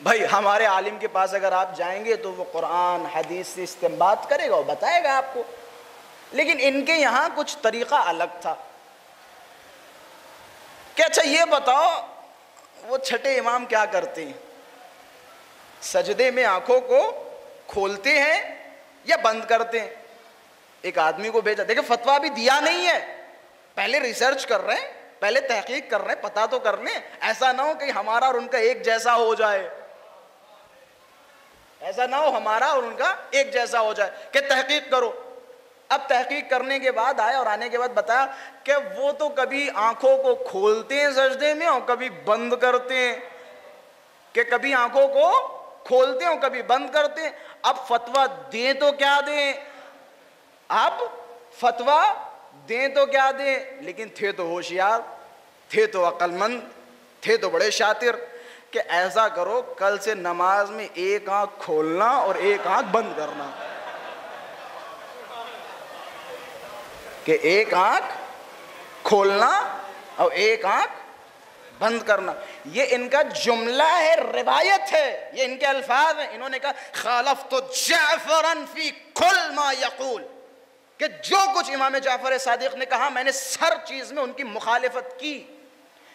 بھائی ہمارے عالم کے پاس اگر آپ جائیں گے تو وہ قرآن حدیث سے استنباط کرے گا اور بتائے گا آپ کو، لیکن ان کے یہاں کچھ طریقہ الگ تھا کہ اچھا یہ بتاؤ وہ چھٹے امام کیا کرتے ہیں، سجدے میں آنکھوں کو کھولتے ہیں یا بند کرتے ہیں؟ ایک آدمی کو بھیجا، دیکھیں فتویٰ بھی دیا نہیں ہے، پہلے ریسرچ کر رہے ہیں، پہلے تحقیق کر رہے ہیں، پتہ تو کر لیں، ایسا نہ ہو کہ ہمارا اور ان کا ایک جیسا ہو جائے، ایسا نہ ہو ہمارا اور ان کا ایک جیسا ہو جائے کہ تحقیق کرو۔ اب تحقیق کرنے کے بعد آئے اور آنے کے بعد بتایا کہ وہ تو کبھی آنکھوں کو کھولتے ہیں سجدے میں اور کبھی بند کرتے ہیں، کہ کبھی آنکھوں کو کھولتے ہیں اور کبھی بند کرتے ہیں۔ اب فتویٰ دیں تو کیا دیں، اب فتویٰ دیں تو کیا دیں، لیکن تھے تو ہوشیار، تھے تو عقل مند، تھے تو بڑے شاطر، کہ ایسا کرو کل سے نماز میں ایک آنکھ کھولنا اور ایک آنکھ بند کرنا، کہ ایک آنکھ کھولنا اور ایک آنکھ بند کرنا۔ یہ ان کا جملہ ہے، روایت ہے، یہ ان کے الفاظ ہیں۔ انہوں نے کہا خالفت جعفرا فی کل ما یقول، کہ جو کچھ امام جعفر صادق نے کہا میں نے ہر چیز میں ان کی مخالفت کی،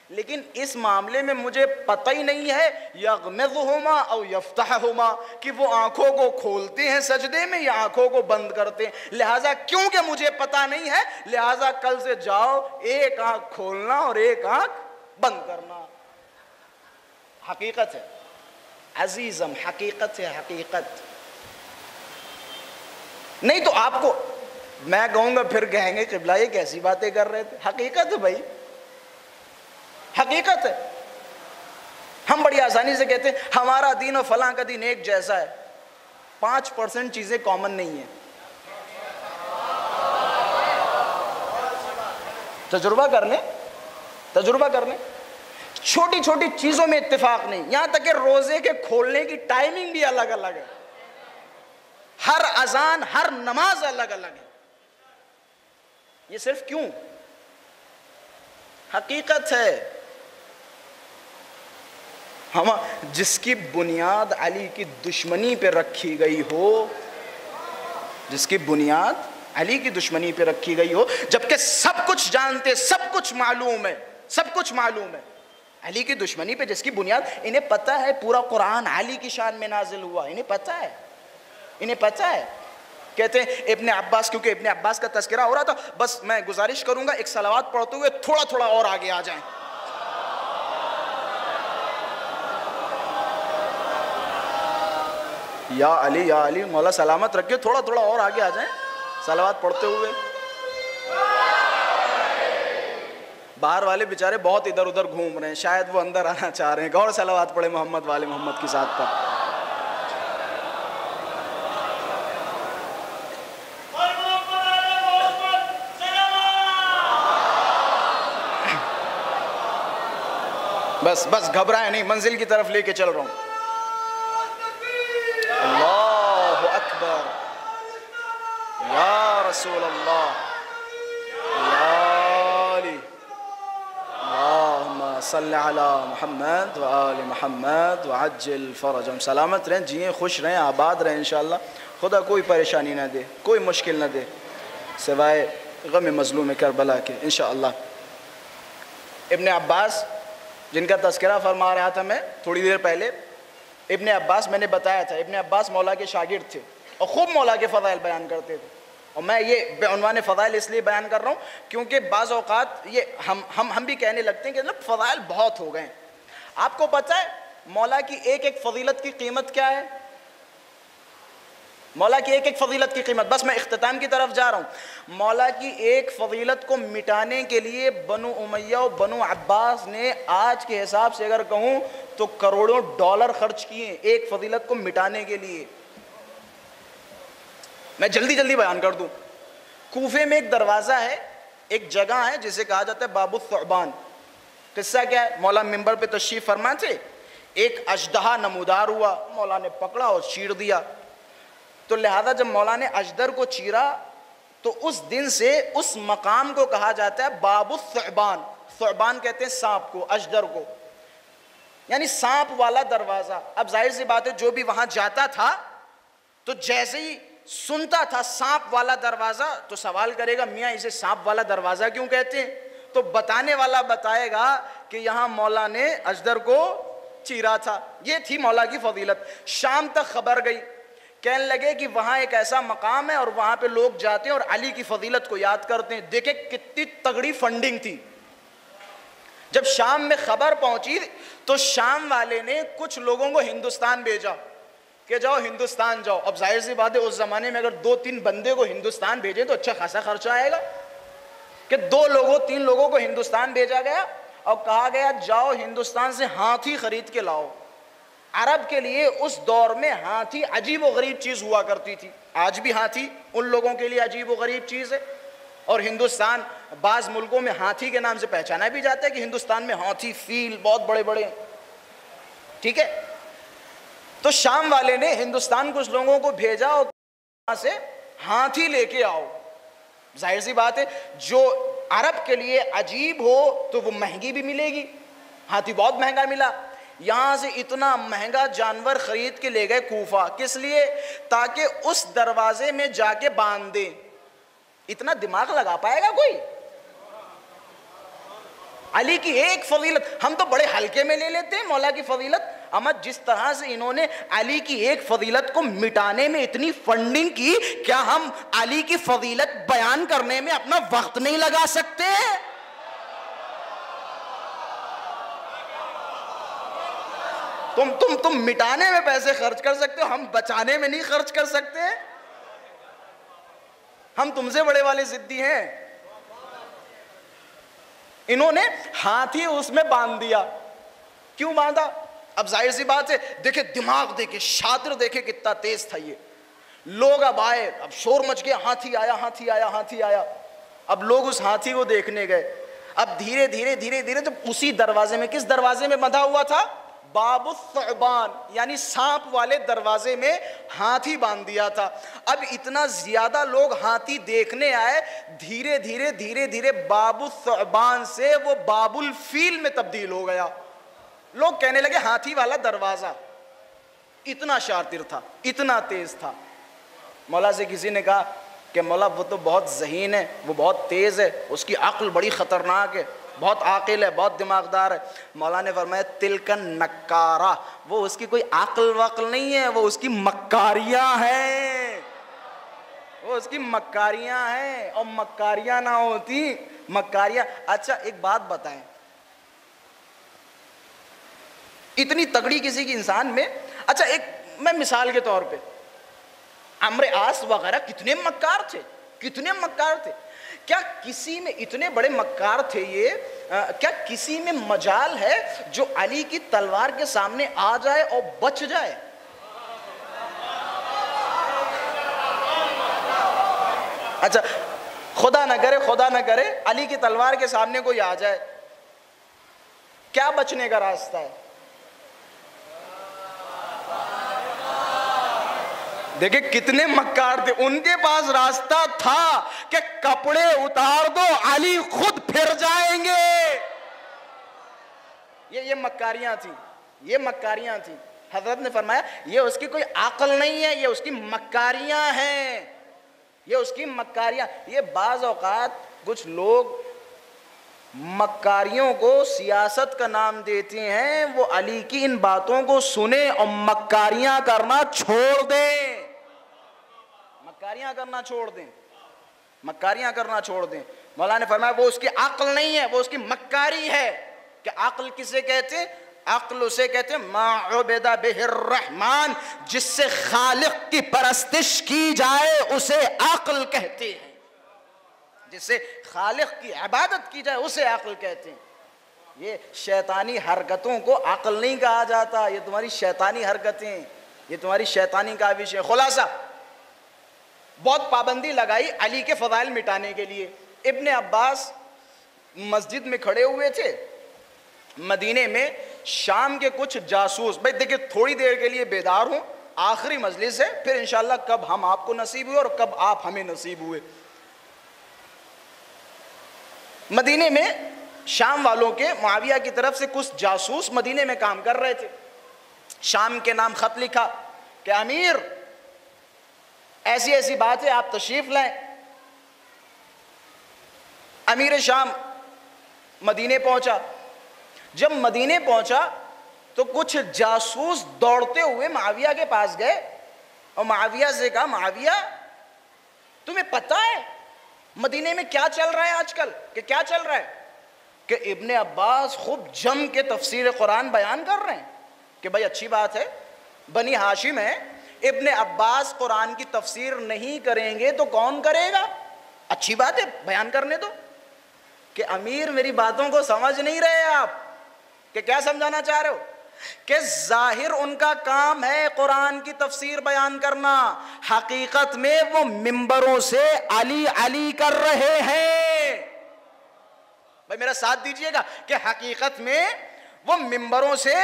لیکن اس معاملے میں مجھے پتہ ہی نہیں ہے یغمضہما او یفتحہما، کہ وہ آنکھوں کو کھولتے ہیں سجدے میں یا آنکھوں کو بند کرتے ہیں، لہٰذا کیونکہ مجھے پتہ نہیں ہے لہٰذا کل سے جاؤ ایک آنکھ کھولنا اور ایک آنکھ بند کرنا۔ حقیقت ہے عزیزم، حقیقت ہے، حقیقت نہیں تو آپ کو میں کہوں گا پھر کہیں گے قبلہ یہ کیسی باتیں کر رہے تھے۔ حقیقت ہے بھائی، حقیقت ہے۔ ہم بڑی آسانی سے کہتے ہیں ہمارا دین اور فلاں کا دین ایک جیسا ہے، 5% چیزیں کامن نہیں ہیں۔ تجربہ کر لیں، تجربہ کر لیں، چھوٹی چھوٹی چیزوں میں اتفاق نہیں، یہاں تک کہ روزے کے کھولنے کی ٹائمنگ بھی الگ الگ ہے، ہر اذان ہر نماز الگ الگ ہے۔ یہ صرف کیوں؟ حقیقت ہے۔ ہم جس کی بنیاد علی کی دشمنی پہ رکھی گئی ہو، جس کی بنیاد علی کی دشمنی پہ رکھی گئی ہو، جبکہ سب کچھ جانتے، سب کچھ معلوم ہے، سب کچھ معلوم ہے، علی کی دشمنی پہ جس کی بنیاد، انہیں پتہ ہے پورا قرآن علی کی شان میں نازل ہوا، انہیں پتہ ہے، انہیں پتہ ہے۔ کہتے ہیں ابن عباس، کیونکہ ابن عباس کا تذکرہ ہو رہا تھا، بس میں گزارش کروں گا ایک صلوات پڑھتے ہوئے تھوڑا تھوڑا اور آگے آ جائیں۔ یا علی یا علی، مولا سلامت رکھے، تھوڑا تھوڑا اور آگے آ جائیں صلوات پڑھتے ہوئے۔ باہر والے بیچارے بہت ادھر ادھر گھوم رہے ہیں، شاید وہ اندر آنا چاہ رہے ہیں۔ اور صلوات پڑھے محمد والے محمد کی ذات پر۔ بس بس گھبرائیں نہیں، منزل کی طرف لے کے چل رہا ہوں۔ اللہ اکبر، یا رسول اللہ، یا علی، اللہم صلی علی محمد وآل محمد وعجل فرجہم۔ سلامت رہیں، جئیں، خوش رہیں، آباد رہیں انشاءاللہ۔ خدا کوئی پریشانی نہ دے، کوئی مشکل نہ دے سوائے غم مظلوم کربلا کے انشاءاللہ۔ ابن عباس جن کا تذکرہ فرما رہا تھا میں تھوڑی دیر پہلے، ابن عباس میں نے بتایا تھا، ابن عباس مولا کے شاگرد تھے اور خوب مولا کے فضائل بیان کرتے تھے، اور میں یہ بعنوان فضائل اس لیے بیان کر رہا ہوں کیونکہ بعض اوقات یہ ہم بھی کہنے لگتے ہیں کہ فضائل بہت ہو گئے ہیں۔ آپ کو پتہ ہے مولا کی ایک ایک فضیلت کی قیمت کیا ہے؟ مولا کی ایک ایک فضیلت کی قیمت، بس میں اختتام کی طرف جا رہا ہوں۔ مولا کی ایک فضیلت کو مٹانے کے لیے بنو امیہ و بنو عباس نے آج کے حساب سے اگر کہوں تو کروڑوں ڈالر خرچ کیے ایک فضیلت کو مٹانے کے لیے۔ میں جلدی جلدی بیان کر دوں۔ کوفے میں ایک دروازہ ہے، ایک جگہ ہے جسے کہا جاتا ہے باب الثعبان۔ قصہ کیا ہے؟ مولا منبر پہ تشریف فرما تھے، ایک اژدہا نمودار ہوا، مولا نے پکڑا اور چیر دیا۔ تو لہذا جب مولا نے اژدر کو چیرا تو اس دن سے اس مقام کو کہا جاتا ہے باب الثعبان۔ ثعبان کہتے ہیں سانپ کو، اژدر کو۔ یعنی سانپ والا دروازہ. اب ظاہر سی بات ہے جو بھی وہاں جاتا تھا تو جیسے ہی سنتا تھا سانپ والا دروازہ تو سوال کرے گا میاں اسے سانپ والا دروازہ کیوں کہتے ہیں؟ تو بتانے والا بتائے گا کہ یہاں مولا نے اجدر کو چیرا تھا. یہ تھی مولا کی فضیلت. شام تک خبر گئی, کہنے لگے کہ وہاں ایک ایسا مقام ہے اور وہاں پہ لوگ جاتے ہیں اور علی کی فضیلت کو یاد کرتے ہیں. دیکھیں کتنی تگڑی فنڈنگ تھی. جب شام میں خبر پہنچی تو شام والے نے کچھ لوگوں کو ہندوستان بھیجا کہ جاؤ ہندوستان جاؤ. اب ظاہر سی بات ہے اس زمانے میں اگر 2-3 بندے کو ہندوستان بھیجیں تو اچھا خاصا خرچہ آئے گا, کہ 2-3 لوگوں کو ہندوستان بھیجا گیا اور کہا گیا جاؤ ہندوستان سے ہاتھی خرید کے لاؤ. عرب کے لیے اس دور میں ہاتھی عجیب و غریب چیز ہوا کرتی تھی. آج بھی ہاتھی ان لوگوں کے لیے عجیب و غریب چیز ہے, اور ہندوستان بعض ملکوں میں ہاتھی کے نام سے پہچانا بھی جاتا ہے کہ ہندوستان میں ہاتھی فیل بہت بڑے بڑے. ٹھیک ہے, تو شام والے نے ہندوستان کچھ لوگوں کو بھیجا اور وہاں سے ہاتھی لے کے آؤ. ظاہر سی بات ہے جو عرب کے لیے عجیب ہو تو وہ مہنگی بھی ملے گی. ہاتھی بہت مہنگا ملا. یہاں سے اتنا مہنگا جانور خرید کے لے گئے کوفہ. کس لیے؟ تاکہ اس دروازے میں جا کے باندھ دیں. اتنا دماغ لگا پائے گا کوئی؟ علی کی ایک فضیلت ہم تو بڑے ہلکے میں لے لیتے ہیں مولا کی فضیلت. اما جس طرح سے انہوں نے علی کی ایک فضیلت کو مٹانے میں اتنی فنڈنگ کی, کیا ہم علی کی فضیلت بیان کرنے میں اپنا وقت نہیں لگا سکتے؟ تم مٹانے میں پیسے خرچ کر سکتے ہو, ہم بچانے میں نہیں خرچ کر سکتے. ہم تم سے بڑے والے ضدی ہیں. انہوں نے ہاتھی اس میں باندھ دیا. کیوں باندھا؟ اب ظاہر سی بات ہے دیکھیں دماغ دیکھیں, شاطر دیکھیں کتنا تیز تھا یہ. لوگ اب آئے, اب شور مچ گیا, ہاتھی آیا ہاتھی آیا ہاتھی آیا. اب لوگ اس ہاتھی کو دیکھنے گئے. اب دھیرے دھیرے دھیرے دھیرے جب اسی دروازے میں, کس دروازے میں بندھا ہوا تھا؟ باب الثعبان یعنی سانپ والے دروازے میں ہاتھی باندھ دیا تھا. اب اتنا زیادہ لوگ ہاتھی دیکھنے آئے, دھیرے دھیرے دھیرے دھیرے باب الثعبان سے وہ باب الفیل میں تبدیل ہو گیا. لوگ کہنے لگے ہاتھی والا دروازہ. اتنا شاطر تھا, اتنا تیز تھا. مولا سے کسی نے کہا کہ مولا وہ تو بہت ذہین ہے, وہ بہت تیز ہے, اس کی عقل بڑی خطرناک ہے, بہت عاقل ہے, بہت دماغدار ہے. مولا نے فرمایا تلکن نکارہ, وہ اس کی کوئی عقل وقل نہیں ہے, وہ اس کی مکاریاں ہیں, وہ اس کی مکاریاں ہیں. اور مکاریاں نہ ہوتی مکاریاں. اچھا ایک بات بتائیں, اتنی تگڑی کسی کی انسان میں, اچھا ایک میں مثال کے طور پہ عمرو عاص وغیرہ کتنے مکار تھے, کتنے مکار تھے. کیا کسی میں اتنے بڑے مکار تھے یہ, کیا کسی میں مجال ہے جو علی کی تلوار کے سامنے آ جائے اور بچ جائے؟ اچھا خدا نہ کرے علی کی تلوار کے سامنے کوئی آ جائے, کیا بچنے کا راستہ ہے؟ دیکھیں کتنے مکار تھے, ان کے پاس راستہ تھا کہ کپڑے اتار دو علی خود پھر جائیں گے. یہ مکاریاں تھیں, یہ مکاریاں تھیں. حضرت نے فرمایا یہ اس کی کوئی عقل نہیں ہے, یہ اس کی مکاریاں ہیں, یہ اس کی مکاریاں. یہ بعض اوقات کچھ لوگ مکاریوں کو سیاست کا نام دیتے ہیں, وہ علی کی ان باتوں کو سنیں اور مکاریاں کرنا چھوڑ دیں, مکاریاں کرنا چھوڑ دیں, مکاریاں کرنا چھوڑ دیں. مولا نے فرمایا وہ اس کی عقل نہیں ہے, وہ اس کی مکاری ہے. کہ عقل کسے کہتے ہیں؟ عقل اسے کہتے ہیں ما عبد بہ الرحمن, جس سے خالق کی پرستش کی جائے اسے عقل کہتے ہیں. جس سے خالق کی عبادت کی جائے اسے عقل کہتے ہیں. یہ شیطانی حرکتوں کو عقل نہیں کہا جاتا, یہ تمہاری شیطانی حرکتیں, یہ تمہاری شیطانی کاوش ہے. خلاصہ بہت پابندی لگائی علی کے فضائل مٹانے کے لیے. ابن عباس مسجد میں کھڑے ہوئے تھے, مدینے میں شام کے کچھ جاسوس, بھائی دیکھیں تھوڑی دیر کے لیے بیدار ہوں, آخری مجلس ہے, پھر انشاءاللہ کب ہم آپ کو نصیب ہوئے اور کب آپ ہمیں نصیب ہوئے. مدینے میں شام والوں کے معاویہ کی طرف سے کچھ جاسوس مدینے میں کام کر رہے تھے. شام کے نام خط لکھا کہ امیر ایسی ایسی بات ہے، آپ تشریف لائیں. امیر شام مدینے پہنچا. جب مدینے پہنچا تو کچھ جاسوس دوڑتے ہوئے معاویہ کے پاس گئے اور معاویہ سے کہا معاویہ تمہیں پتہ ہے مدینے میں کیا چل رہا ہے آج کل؟ کہ کیا چل رہا ہے؟ کہ ابن عباس خوب جم کے تفسیر قرآن بیان کر رہے ہیں. کہ بھائی اچھی بات ہے، بنی ہاشم ہے، ابن عباس قرآن کی تفسیر نہیں کریں گے تو کون کرے گا؟ اچھی بات ہے، بیان کرنے دو. کہ امیر میری باتوں کو سمجھ نہیں رہے آپ. کہ کیا سمجھانا چاہ رہے ہو؟ کہ ظاہر ان کا کام ہے قرآن کی تفسیر بیان کرنا، حقیقت میں وہ ممبروں سے علی علی کر رہے ہیں. بھائی میرا ساتھ دیجئے گا کہ حقیقت میں وہ ممبروں سے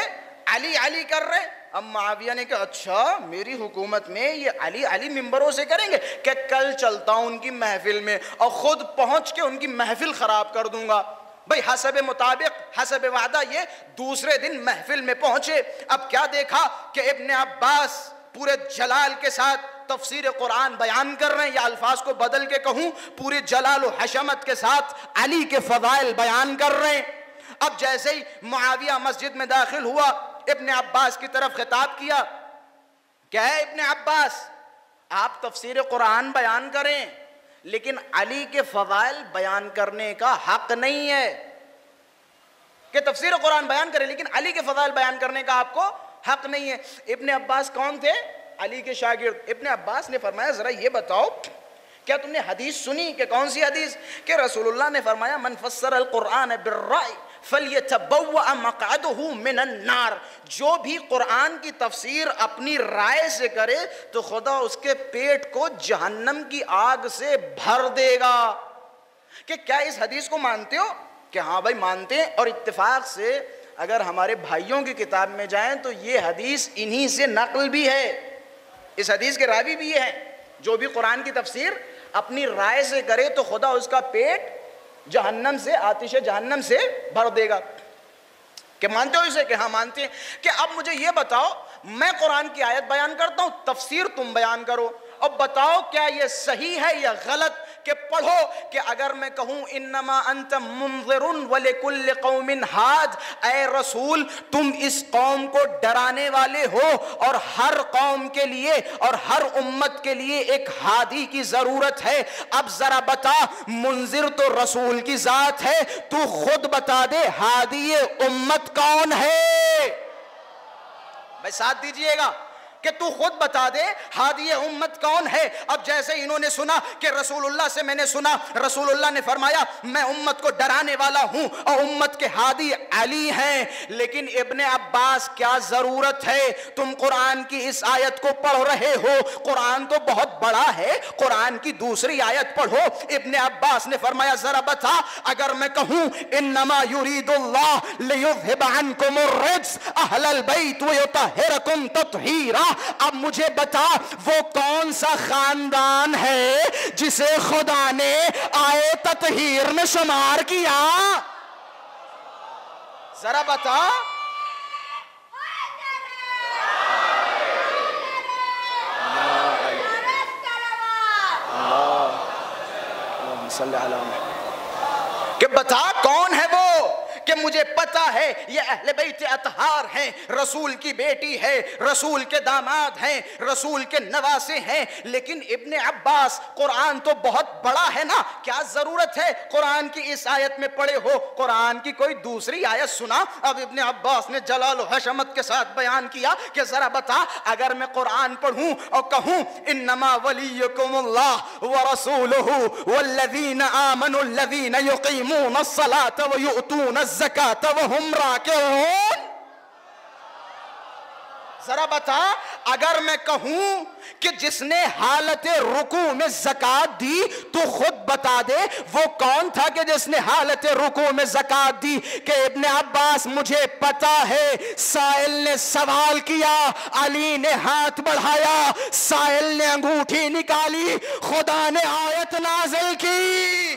علی علی کر رہے ہیں. اب معاویہ نے کہا اچھا میری حکومت میں یہ علی علی ممبروں سے کریں گے؟ کہ کل چلتا ہوں ان کی محفل میں اور خود پہنچ کے ان کی محفل خراب کر دوں گا. بھئی حسب مطابق حسب وعدہ یہ دوسرے دن محفل میں پہنچے. اب کیا دیکھا کہ ابن عباس پورے جلال کے ساتھ تفسیر قرآن بیان کر رہے ہیں، یا الفاظ کو بدل کے کہوں پورے جلال و حشمت کے ساتھ علی کے فضائل بیان کر رہے ہیں. اب جیسے ہی معاویہ مسجد میں داخل ہوا، ابن عباس کی طرف خطاب کیا. کیا ہے ابن عباس، آپ تفسیر قرآن بیان کریں لیکن علی کے فضائل بیان کرنے کا حق نہیں ہے. کہ تفسیر قرآن بیان کریں لیکن علی کے فضائل بیان کرنے کا آپ کو حق نہیں ہے. ابن عباس کون تھے؟ علی کے شاگرد. ابن عباس نے فرمایا ذرا یہ بتاؤ کیا تم نے حدیث سنی؟ کہ کون سی حدیث؟ کہ رسول اللہ نے فرمایا من فسر القرآن بالرأی فَلْيَتَبَوَّأَ مَقْعَدُهُ مِنَ النَّارِ. جو بھی قرآن کی تفسیر اپنی رائے سے کرے تو خدا اس کے پیٹ کو جہنم کی آگ سے بھر دے گا. کہ کیا اس حدیث کو مانتے ہو؟ کہ ہاں بھائی مانتے ہیں. اور اتفاق سے اگر ہمارے بھائیوں کی کتاب میں جائیں تو یہ حدیث انہی سے نقل بھی ہے. اس حدیث کے راوی بھی یہ ہیں جو بھی قرآن کی تفسیر اپنی رائے سے کرے تو خدا اس کا پیٹ جہنم سے، آتش جہنم سے بھر دے گا. کہ مانتے ہو اسے؟ کہ ہاں مانتے ہیں. کہ اب مجھے یہ بتاؤ میں قرآن کی آیت بیان کرتا ہوں، تفسیر تم بیان کرو، اب بتاؤ کیا یہ صحیح ہے یا غلط؟ کہ پڑھو کہ اگر میں کہوں انما انت منذر ولکل قوم ہاد، اے رسول تم اس قوم کو ڈرانے والے ہو اور ہر قوم کے لیے اور ہر امت کے لیے ایک ہادی کی ضرورت ہے. اب ذرا بتا، منذر تو رسول کی ذات ہے، تو خود بتا دے ہادی امت کون ہے؟ بھائی ساتھ دیجئے گا کہ تو خود بتا دے ہادی امت کون ہے. اب جیسے انہوں نے سنا کہ رسول اللہ سے میں نے سنا رسول اللہ نے فرمایا میں امت کو ڈرانے والا ہوں اور امت کے ہادی علی ہیں. لیکن ابن عباس کیا ضرورت ہے؟ تم قرآن کی اس آیت کو پڑھ رہے ہو، قرآن تو بہت بڑا ہے، قرآن کی دوسری آیت پڑھو. ابن عباس نے فرمایا ذرا بتا اگر میں کہوں انما یرید اللہ لیذھب عنکم الرجس اہل البیت ویطہرکم تطہیرا. اب مجھے بتا وہ کون سا خاندان ہے جسے خدا نے آئے تطہیر میں شمار کیا؟ ذرا بتا. کہ بتا کون ہے وہ؟ کہ مجھے پتا ہے یہ اہل بیت اطہار ہیں، رسول کی بیٹی ہے، رسول کے داماد ہیں، رسول کے نواسے ہیں. لیکن ابن عباس قرآن تو بہت بڑا ہے نا، کیا ضرورت ہے قرآن کی اس آیت میں پڑھے ہو؟ قرآن کی کوئی دوسری آیت سنا. اب ابن عباس نے جلال و حشمت کے ساتھ بیان کیا کہ ذرا بتا اگر میں قرآن پڑھوں اور کہوں انما ولیکم اللہ ورسولہ والذین آمنوا الذین یقیمون الصلاة ویؤتون الزکاة وہم راکعون. ذرا بتا اگر میں کہوں کہ جس نے حالت رکوع میں زکوٰۃ دی تو خود بتا دے وہ کون تھا کہ جس نے حالت رکوع میں زکوٰۃ دی. کہ ابن عباس مجھے پتا ہے. سائل نے سوال کیا، علی نے ہاتھ بڑھایا، سائل نے انگوٹھی نکالی، خدا نے آیت نازل کی.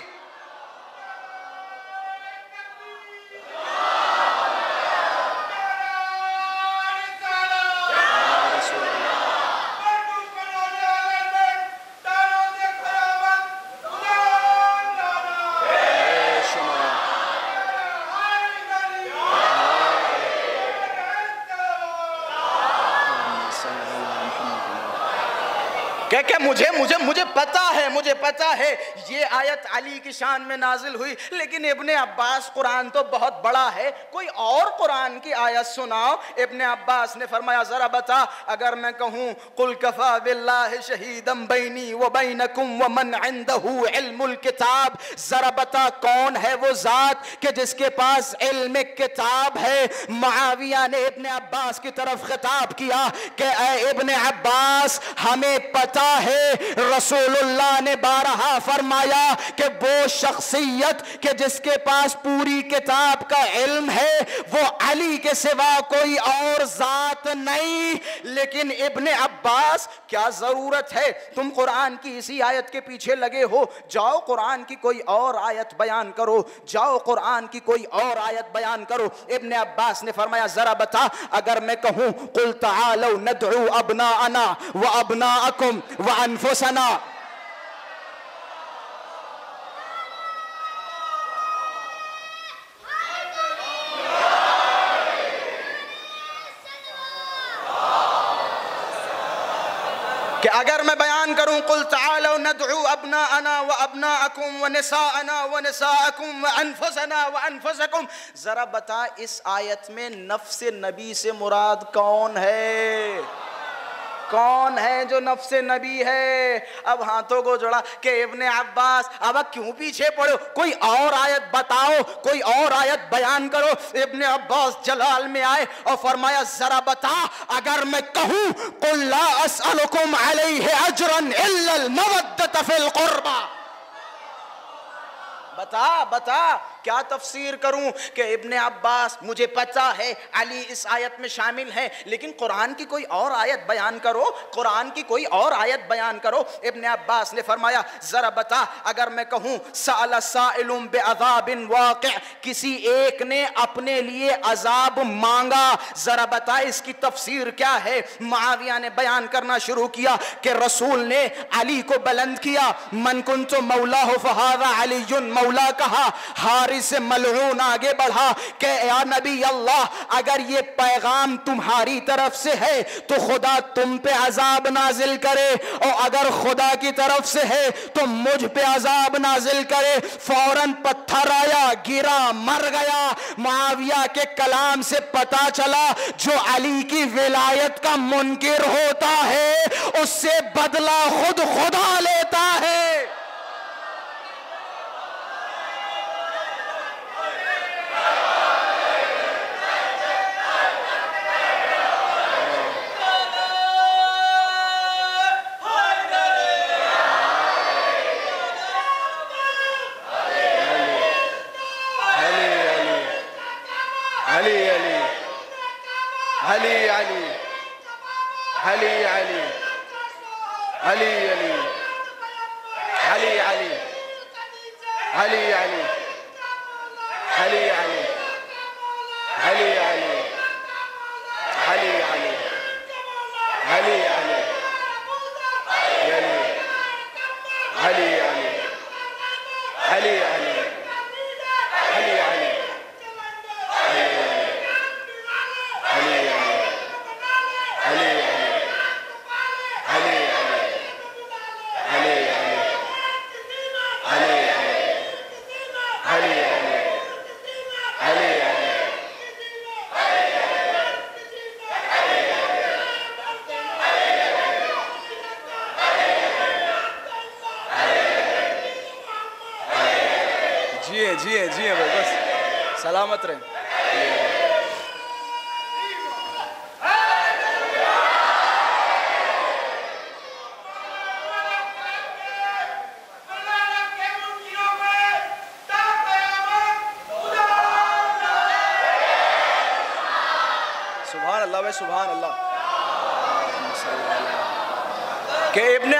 کہ مجھے پتا ہے یہ آیت علی کی شان میں نازل ہوئی، لیکن ابن عباس قرآن تو بہت بڑا ہے، کوئی اور قرآن کی آیت سناؤ۔ ابن عباس نے فرمایا ذرا بتا، اگر میں کہوں قل کفا باللہ شہیدا بینی و بینکم ومن عندہ علم الکتاب، ذرا بتا کون ہے وہ ذات کہ جس کے پاس علم کتاب ہے۔ معاویہ نے ابن عباس کی طرف خطاب کیا کہ اے ابن عباس، ہمیں پتا ہے رسول اللہ نے بارہا فرمایا کہ وہ شخصیت کہ جس کے پاس پوری کتاب کا علم ہے وہ علی کے سوا کوئی اور ذات نہیں، لیکن ابن عباس کیا ضرورت ہے تم قرآن کی اسی آیت کے پیچھے لگے ہو؟ جاؤ قرآن کی کوئی اور آیت بیان کرو، جاؤ قرآن کی کوئی اور آیت بیان کرو۔ ابن عباس نے فرمایا ذرا بتا، اگر میں کہوں قل تعالوا ندعو ابناءنا وابناءکم وانفسنا، کہ اگر میں بیان کروں قل تعالوا ندعو ابناءنا وابناءکم ونساءنا ونساءکم وانفسنا وانفسکم، ذرا بتا اس آیت میں نفس نبی سے مراد کون ہے؟ کون ہے جو نفس نبی ہے؟ اب ہاتھوں کو جوڑا کہ ابن عباس اب کیوں پیچھے پڑو، کوئی اور آیت بتاؤ، کوئی اور آیت بیان کرو۔ ابن عباس جلال میں آئے اور فرمایا ذرا بتا، اگر میں کہوں قل لا اسألکم علیہ اجرا الا المودۃ فی القربى، بتا کیا تفسیر کروں کہ ابن عباس مجھے پتا ہے علی اس آیت میں شامل ہے، لیکن قرآن کی کوئی اور آیت بیان کرو، قرآن کی کوئی اور آیت بیان کرو۔ ابن عباس نے فرمایا ذرا بتا، اگر میں کہوں سأل سائل بعذاب واقع، کسی ایک نے اپنے لیے عذاب مانگا، ذرا بتا اس کی تفسیر کیا ہے؟ معاویہ نے بیان کرنا شروع کیا کہ رسول نے علی کو بلند کیا، من کنت مولاہ فہذا علی مولا کہا، حارث ملعون آگے بڑھا کہ یا نبی اللہ، اگر یہ پیغام تمہاری طرف سے ہے تو خدا تم پہ عذاب نازل کرے، اور اگر خدا کی طرف سے ہے تو مجھ پہ عذاب نازل کرے۔ فوراً پتھر آیا، گرا، مر گیا۔ معاویہ کے کلام سے پتا چلا جو علی کی ولایت کا منکر ہوتا ہے اس سے بدلہ خود خدا لیتا ہے۔ جی بھائی، بس سلامت رہیں۔ سبحان اللہ بھائی، سبحان اللہ۔ کہ ابن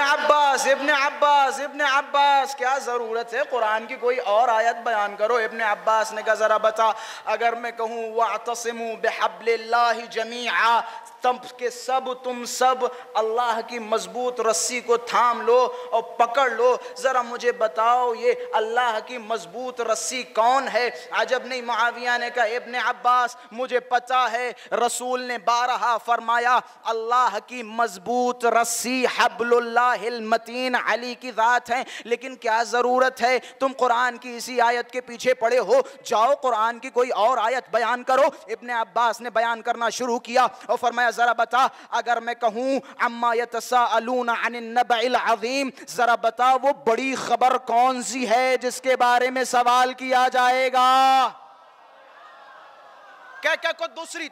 عباس کیا ضرورت ہے قرآن کی کوئی اور آیت بیان کرو۔ ابن عباس نے کہا ذرا بتا، اگر میں کہوں وَاعْتَصِمُوا بِحَبْلِ اللَّهِ جَمِيعًا، تم کہ تم سب اللہ کی مضبوط رسی کو تھام لو اور پکڑ لو، ذرا مجھے بتاؤ یہ اللہ کی مضبوط رسی کون ہے؟ عجب نہیں، معاویہ نے کہا ابن عباس مجھے پتا ہے، رسول نے بارہا فرمایا اللہ کی مضبوط رسی حبل حبل اللہ المتین علی کی ذات ہیں، لیکن کیا ضرورت ہے تم قرآن کی اسی آیت کے پیچھے پڑے ہو؟ جاؤ قرآن کی کوئی اور آیت بیان کرو۔ ابن عباس نے بیان کرنا شروع کیا اور فرمایا ذرا بتا، اگر میں کہوں عما یتساءلون عن النبأ العظیم، ذرا بتا وہ بڑی خبر کون سی ہے جس کے بارے میں سوال کیا جائے گا؟ کیا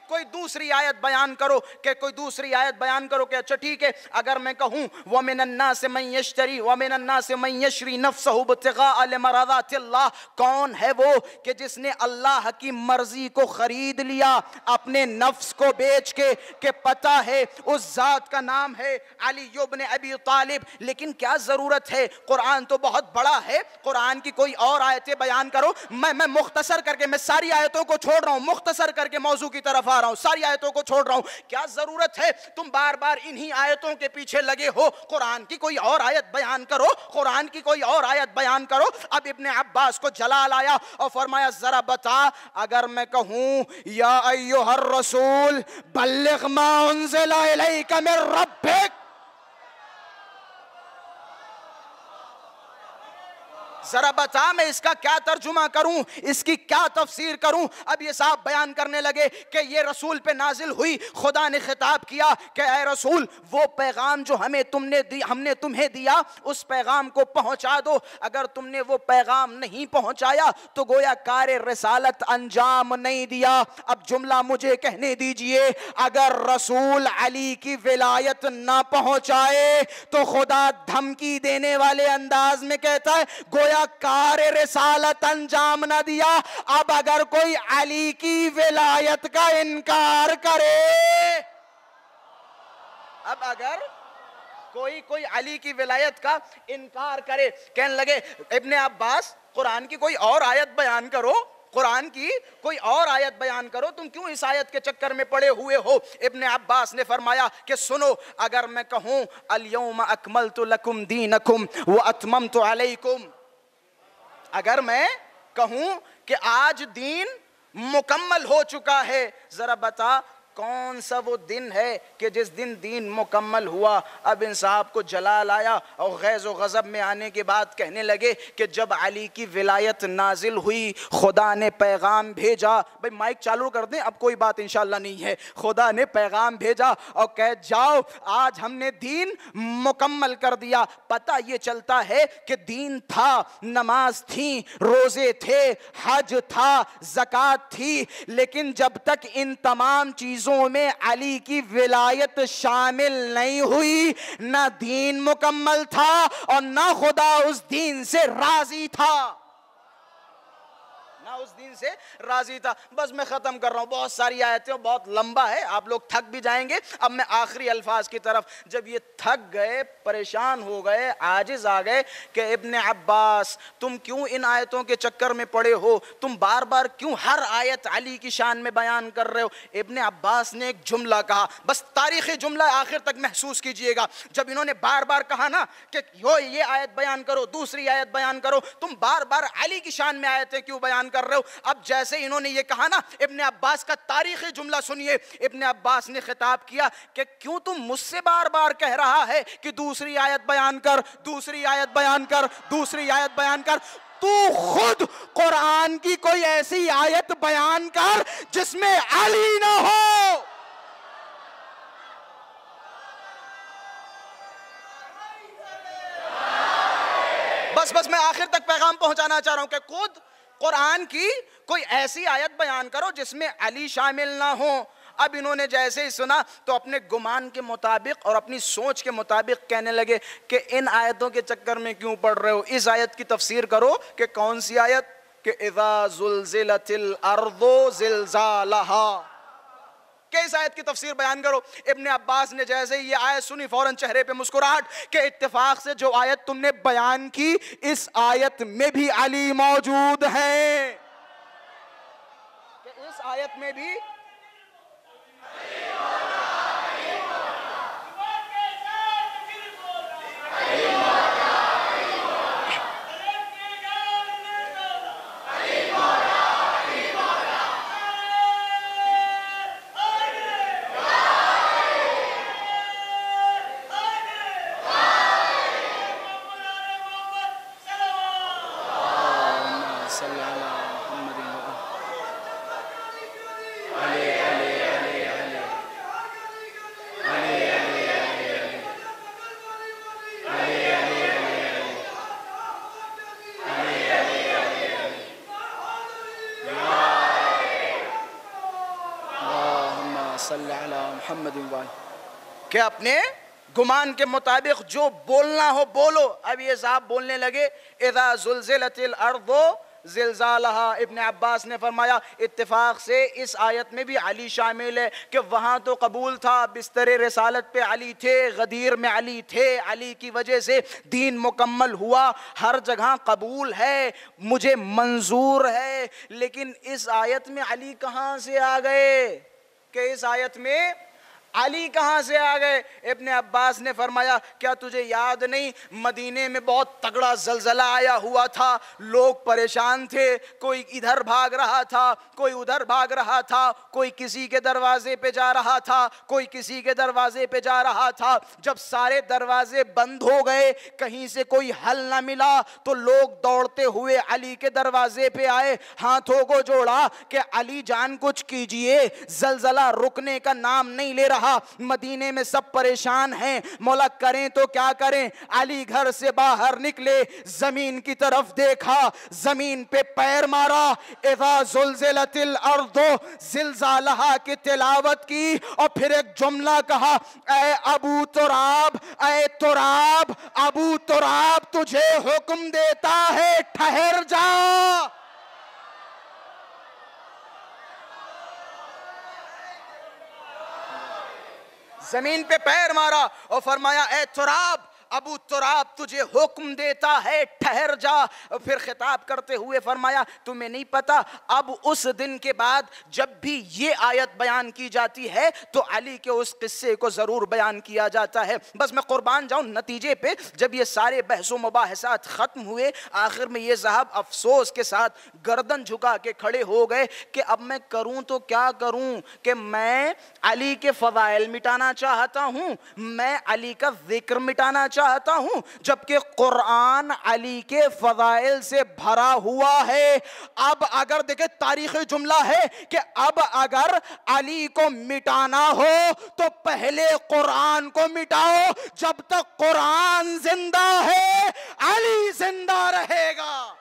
کوئی دوسری آیت بیان کرو، کہ کوئی دوسری آیت بیان کرو کہ اچھا ٹھیک ہے، اگر میں کہوں وَمِنَ النَّاسِ مَن يَشْرِي نَفْسَهُ ابْتِغَاءَ لِمَرَضَاتِ اللَّهِ، کون ہے وہ کہ جس نے اللہ کی مرضی کو خرید لیا اپنے نفس کو بیچ کے، کہ پتہ ہے اس ذات کا نام ہے علی ابن ابی طالب، لیکن کیا ضرورت ہے؟ قرآن تو بہت بڑا ہے، قرآن کی کوئی اور آیتیں بیان کرو۔ میں مختصر کر کے، میں ساری آیتوں کو چھوڑ رہا ہوں، مختصر کر کے موضوع کی طرف آ رہا ہوں، ساری آیتوں کو چھوڑ رہا ہوں۔ کیا ضرورت ہے تم بار بار انہی آیتوں کے پیچھے لگے ہو؟ قرآن کی کوئی اور آیت بیان کرو، قرآن کی کوئی اور آیت بیان کرو۔ اب ابن عباس کو جلال آیا اور فرمایا ذرا بتا، اگر میں کہوں یا ایھا الرسول بلغ ما انزل الیک من ربک، ذرا بتا میں اس کا کیا ترجمہ کروں، اس کی کیا تفسیر کروں؟ اب یہ صاحب بیان کرنے لگے کہ یہ رسول پہ نازل ہوئی، خدا نے خطاب کیا کہ اے رسول وہ پیغام جو ہم نے تمہیں دیا اس پیغام کو پہنچا دو، اگر تم نے وہ پیغام نہیں پہنچایا تو گویا کار رسالت انجام نہیں دیا۔ اب جملہ مجھے کہنے دیجئے، اگر رسول علی کی ولایت نہ پہنچائے تو خدا دھمکی دینے والے انداز میں کہتا ہے گویا کار رسالت انجام نہ دیا۔ اب اگر کوئی علی کی ولایت کا انکار کرے، اب اگر کوئی علی کی ولایت کا انکار کرے، کہنے لگے ابن عباس قرآن کی کوئی اور آیت بیان کرو، قرآن کی کوئی اور آیت بیان کرو، تم کیوں اس آیت کے چکر میں پڑے ہوئے ہو؟ ابن عباس نے فرمایا کہ سنو، اگر میں کہوں الیوم اکملت لکم دینکم واتممت علیکم، اگر میں کہوں کہ آج دین مکمل ہو چکا ہے، ذرا بتا کون سا وہ دن ہے کہ جس دن دین مکمل ہوا؟ اب ان صاحب کو جلال آیا اور غیظ و غضب میں آنے کے بعد کہنے لگے کہ جب علی کی ولایت نازل ہوئی، خدا نے پیغام بھیجا، بھئی مائک چالو کر دیں، اب کوئی بات انشاءاللہ نہیں ہے، خدا نے پیغام بھیجا اور کہہ جاؤ آج ہم نے دین مکمل کر دیا۔ پتہ یہ چلتا ہے کہ دین تھا، نماز تھی، روزے تھے، حج تھا، زکوٰۃ تھی، لیکن جب تک ان تمام چیزوں میں علی کی ولایت شامل نہیں ہوئی، نہ دین مکمل تھا اور نہ خدا اس دین سے راضی تھا، اس دین سے راضی تھا۔ بس میں ختم کر رہا ہوں، بہت ساری آیتیں، بہت لمبا ہے، آپ لوگ تھک بھی جائیں گے۔ اب میں آخری الفاظ کی طرف، جب یہ تھک گئے، پریشان ہو گئے، عاجز آ گئے کہ ابن عباس تم کیوں ان آیتوں کے چکر میں پڑے ہو؟ تم بار بار کیوں ہر آیت علی کی شان میں بیان کر رہے ہو؟ ابن عباس نے ایک جملہ کہا، بس تاریخی جملہ آخر تک محسوس کیجئے گا۔ جب انہوں نے بار بار کہا نا کہ یہ آیت بیان کرو، دوسری آیت بیان کرو، تم بار بار علی کی شان میں آیتیں کیوں بیان کر رہے ہو؟ اب جیسے انہوں نے یہ کہا نا، ابن عباس کا تاریخی جملہ سنیے۔ ابن عباس نے خطاب کیا کہ کیوں تم مجھ سے بار بار کہہ رہا ہے کہ دوسری آیت بیان کر، دوسری آیت بیان کر، دوسری آیت بیان کر؟ تو خود قرآن کی کوئی ایسی آیت بیان کر جس میں علی نہ ہو۔ بس میں آخر تک پیغام پہنچانا چاہ رہا ہوں کہ خود قرآن کی کوئی ایسی آیت بیان کرو جس میں علی شامل نہ ہو۔ اب انہوں نے جیسے ہی سنا تو اپنے گمان کے مطابق اور اپنی سوچ کے مطابق کہنے لگے کہ ان آیتوں کے چکر میں کیوں پڑھ رہے ہو؟ اس آیت کی تفسیر کرو کہ کون سی آیت؟ کہ اذا زلزلت الارض زلزالہا، کہ اس آیت کی تفسیر بیان کرو۔ ابن عباس نے جیسے ہی یہ آیت سنی فوراً چہرے پہ مسکراہٹ کہ اتفاق سے جو آیت تم نے بیان کی اس آیت میں بھی علی موجود ہے، کہ اس آیت میں بھی محمد کہ اپنے گمان کے مطابق جو بولنا ہو بولو. اب یہ صاحب بولنے لگے اذا زلزلت الارض زلزالہا. ابن عباس نے فرمایا اتفاق سے اس آیت میں بھی علی شامل ہے کہ وہاں تو قبول تھا, بستر رسالت پہ علی تھے, غدیر میں علی تھے, علی کی وجہ سے دین مکمل ہوا, ہر جگہ قبول ہے, مجھے منظور ہے. لیکن اس آیت میں علی کہاں سے آ گئے کہ اس آیت میں علی کہاں سے آ گئے؟ ابن عباس نے فرمایا کیا تجھے یاد نہیں مدینے میں بہت تگڑا زلزلہ آیا ہوا تھا, لوگ پریشان تھے, کوئی ادھر بھاگ رہا تھا, کوئی ادھر بھاگ رہا تھا, کوئی کسی کے دروازے پہ جا رہا تھا, کوئی کسی کے دروازے پہ جا رہا تھا. جب سارے دروازے بند ہو گئے, کہیں سے کوئی حل نہ ملا, تو لوگ دوڑتے ہوئے علی کے دروازے پہ آئے, ہاتھوں کو جوڑا کہ علی جان کچھ کیجئے, زلزلہ رکنے کا نام نہیں لے رہا, مدینے میں سب پریشان ہیں, مولا کریں تو کیا کریں. علی گھر سے باہر نکلے, زمین کی طرف دیکھا, زمین پہ پیر مارا, اذا زلزلت الارض زلزالہا کی تلاوت کی, اور پھر ایک جملہ کہا اے ابو تراب, اے تراب, ابو تراب تجھے حکم دیتا ہے ٹھہر جا. زمین پہ پیر مارا اور فرمایا اے تراب, ابو تراب تجھے حکم دیتا ہے ٹھہر جا. پھر خطاب کرتے ہوئے فرمایا تمہیں نہیں پتا اب اس دن کے بعد جب بھی یہ آیت بیان کی جاتی ہے تو علی کے اس قصے کو ضرور بیان کیا جاتا ہے. بس میں قربان جاؤں نتیجے پہ جب یہ سارے بحث و مباحثات ختم ہوئے, آخر میں یہ صاحب افسوس کے ساتھ گردن جھکا کے کھڑے ہو گئے کہ اب میں کروں تو کیا کروں, کہ میں علی کے فضائل مٹانا چاہتا ہوں, میں علی کا ذکر مٹانا چاہتا ہوں, جبکہ قرآن علی کے فضائل سے بھرا ہوا ہے. اب اگر دیکھیں تاریخی جملہ ہے کہ اب اگر علی کو مٹانا ہو تو پہلے قرآن کو مٹاؤ, جب تک قرآن زندہ ہے علی زندہ رہے گا.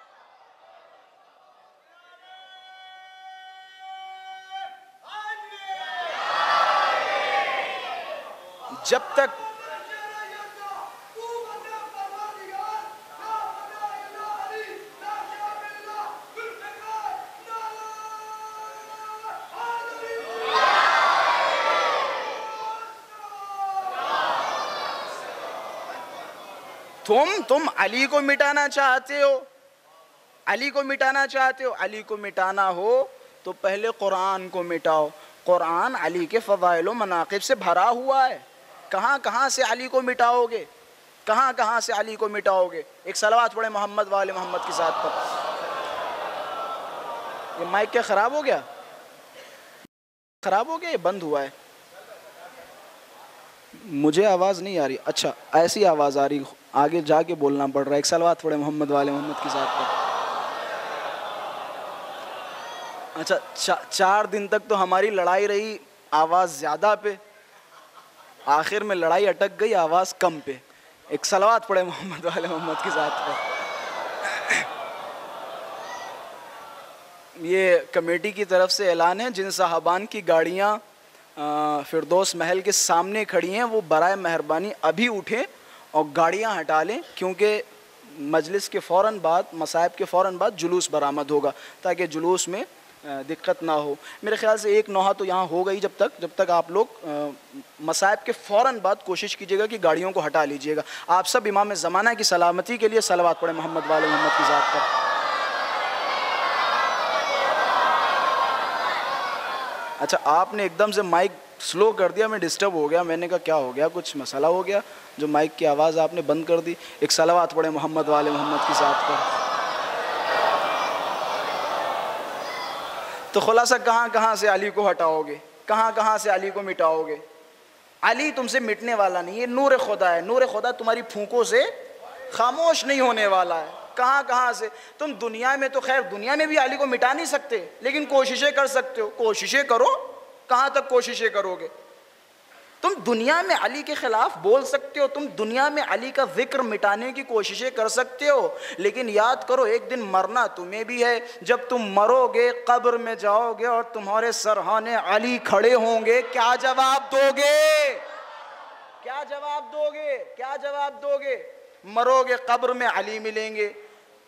جب تک تم علی کو مٹانا چاہتے ہو, علی کو مٹانا چاہتے ہو, علی کو مٹانا ہو تو پہلے قرآن کو مٹاؤ. قرآن علی کے فضائل و مناقب سے بھرا ہوا ہے, کہاں کہاں سے علی کو مٹاؤ گے, کہاں کہاں سے علی کو مٹاؤ گے. ایک صلوات پڑھیں محمد والے محمد کی ذات پر. یہ مائک کیا خراب ہو گیا, خراب ہو گیا, یہ بند ہوا ہے, مجھے آواز نہیں آ رہی. اچھا ایسی آواز آ رہی, آگے جا کے بولنا پڑ رہا ہے. ایک صلوات پڑھیں محمد والے محمد کی ذات پر. اچھا 4 دن تک تو ہماری لڑائی رہی آواز زیادہ پہ, آخر میں لڑائی اٹک گئی آواز کم پہ. ایک صلوات پڑھیں محمد والے محمد کی ذات پر. یہ کمیٹی کی طرف سے اعلان ہے, جن صاحبان کی گاڑیاں فردوس محل کے سامنے کھڑی ہیں وہ برائے مہربانی ابھی اٹھیں اور گاڑیاں ہٹا لیں, کیونکہ مجلس کے فوراً بعد, مصائب کے فوراً بعد جلوس برآمد ہوگا, تاکہ جلوس میں دقت نہ ہو. میرے خیال سے 1 نوحہ تو یہاں ہو گئی, جب تک آپ لوگ مصائب کے فوراً بعد کوشش کیجیے گا کہ گاڑیوں کو ہٹا لیجیے گا. آپ سب امام زمانہ کی سلامتی کے لیے صلوات پڑھیں محمد والے محمد کی ذات پر. اچھا آپ نے ایک دم سے مائک سلو کر دیا, میں ڈسٹرب ہو گیا, میں نے کہا کیا ہو گیا, کچھ مسئلہ ہو گیا جو مائک کی آواز آپ نے بند کر دی. ایک صلوات پڑھیں محمد والے محمد کی ذات پر. تو خلاصہ کہاں کہاں سے علی کو ہٹاؤ گے, کہاں کہاں سے علی کو مٹاؤ گے. علی تم سے مٹنے والا نہیں, یہ نور خدا ہے, نور خدا تمہاری پھونکوں سے خاموش نہیں ہونے والا ہے. کہاں کہاں سے تم دنیا میں, تو خیر دنیا میں بھی علی کو مٹا نہیں سکتے, لیکن کوششیں کر سکتے ہو, کوششیں کرو. کہاں تک کوششیں کرو گے, تم دنیا میں علی کے خلاف بول سکتے ہو، تم دنیا میں علی کا ذکر مٹانے کی کوششیں کر سکتے ہو، لیکن یاد کرو ایک دن مرنا تمہیں بھی ہے۔ جب تم مرو گے، قبر میں جاؤ گے اور تمہارے سرہانے علی کھڑے ہوں گے، کیا جواب دو گے؟ کیا جواب دو گے؟ کیا جواب دو گے؟ مرو گے، قبر میں علی ملیں گے،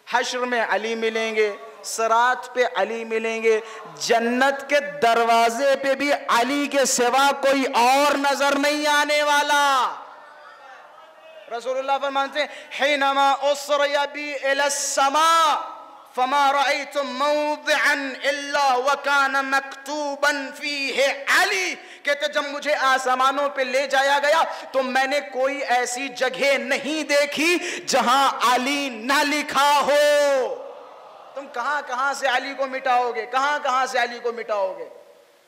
حشر میں علی ملیں گے، صراط پہ علی ملیں گے، جنت کے دروازے پہ بھی علی کے سوا کوئی اور نظر نہیں آنے والا۔ رسول اللہ فرماتے ہیں حینما اسری بی الی السماء فما رأیت موضعا الا وکان مکتوبا فیہ علی، کہتے جب مجھے آسمانوں پہ لے جایا گیا تو میں نے کوئی ایسی جگہ نہیں دیکھی جہاں علی نہ لکھا ہو۔ تم کہاں کہاں سے علی کو مٹاؤ گے؟ کہاں کہاں سے علی کو مٹاؤ گے؟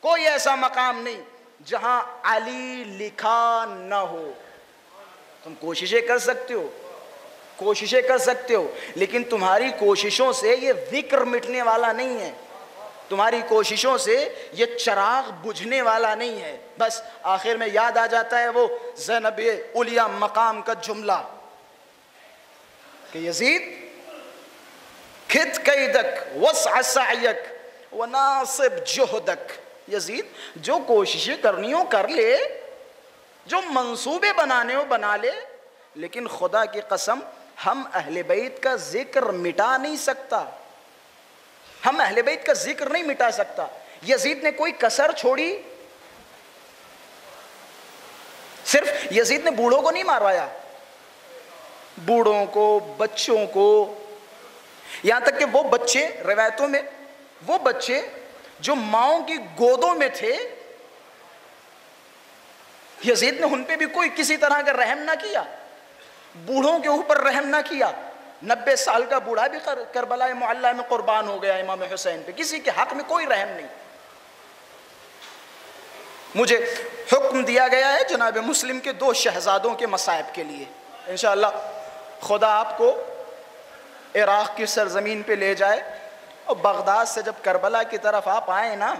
کوئی ایسا مقام نہیں جہاں علی لکھا نہ ہو۔ تم کوششیں کر سکتے ہو، کوششیں کر سکتے ہو، لیکن تمہاری کوششوں سے یہ ذکر مٹنے والا نہیں ہے، تمہاری کوششوں سے یہ چراغ بجھنے والا نہیں ہے۔ بس آخر میں یاد آ جاتا ہے وہ زینب علیہ مقام کا جملہ کہ یزید کھت قیدک وسع سعیک وناصب جہدک، یزید جو کوششیں کرنی ہو کر لے، جو منصوبے بنانے ہو بنا لے، لیکن خدا کی قسم ہم اہل بیت کا ذکر مٹا نہیں سکتا، ہم اہل بیت کا ذکر نہیں مٹا سکتا۔ یزید نے کوئی کسر چھوڑی؟ صرف یزید نے بوڑھوں کو نہیں ماروایا، بوڑھوں کو، بچوں کو، یہاں تک کہ وہ بچے روایتوں میں وہ بچے جو ماؤں کی گودوں میں تھے، یزید نے ان پہ بھی کوئی کسی طرح کا رحم نہ کیا، بوڑھوں کے اوپر رحم نہ کیا۔ 90 سال کا بوڑھا بھی کربلا معلیٰ میں قربان ہو گیا امام حسین پہ، کسی کے حق میں کوئی رحم نہیں۔ مجھے حکم دیا گیا ہے جناب مسلم کے 2 شہزادوں کے مصائب کے لیے، انشاءاللہ خدا آپ کو عراق کی سرزمین پہ لے جائے، اور بغداد سے جب کربلا کی طرف آپ آئیں نا،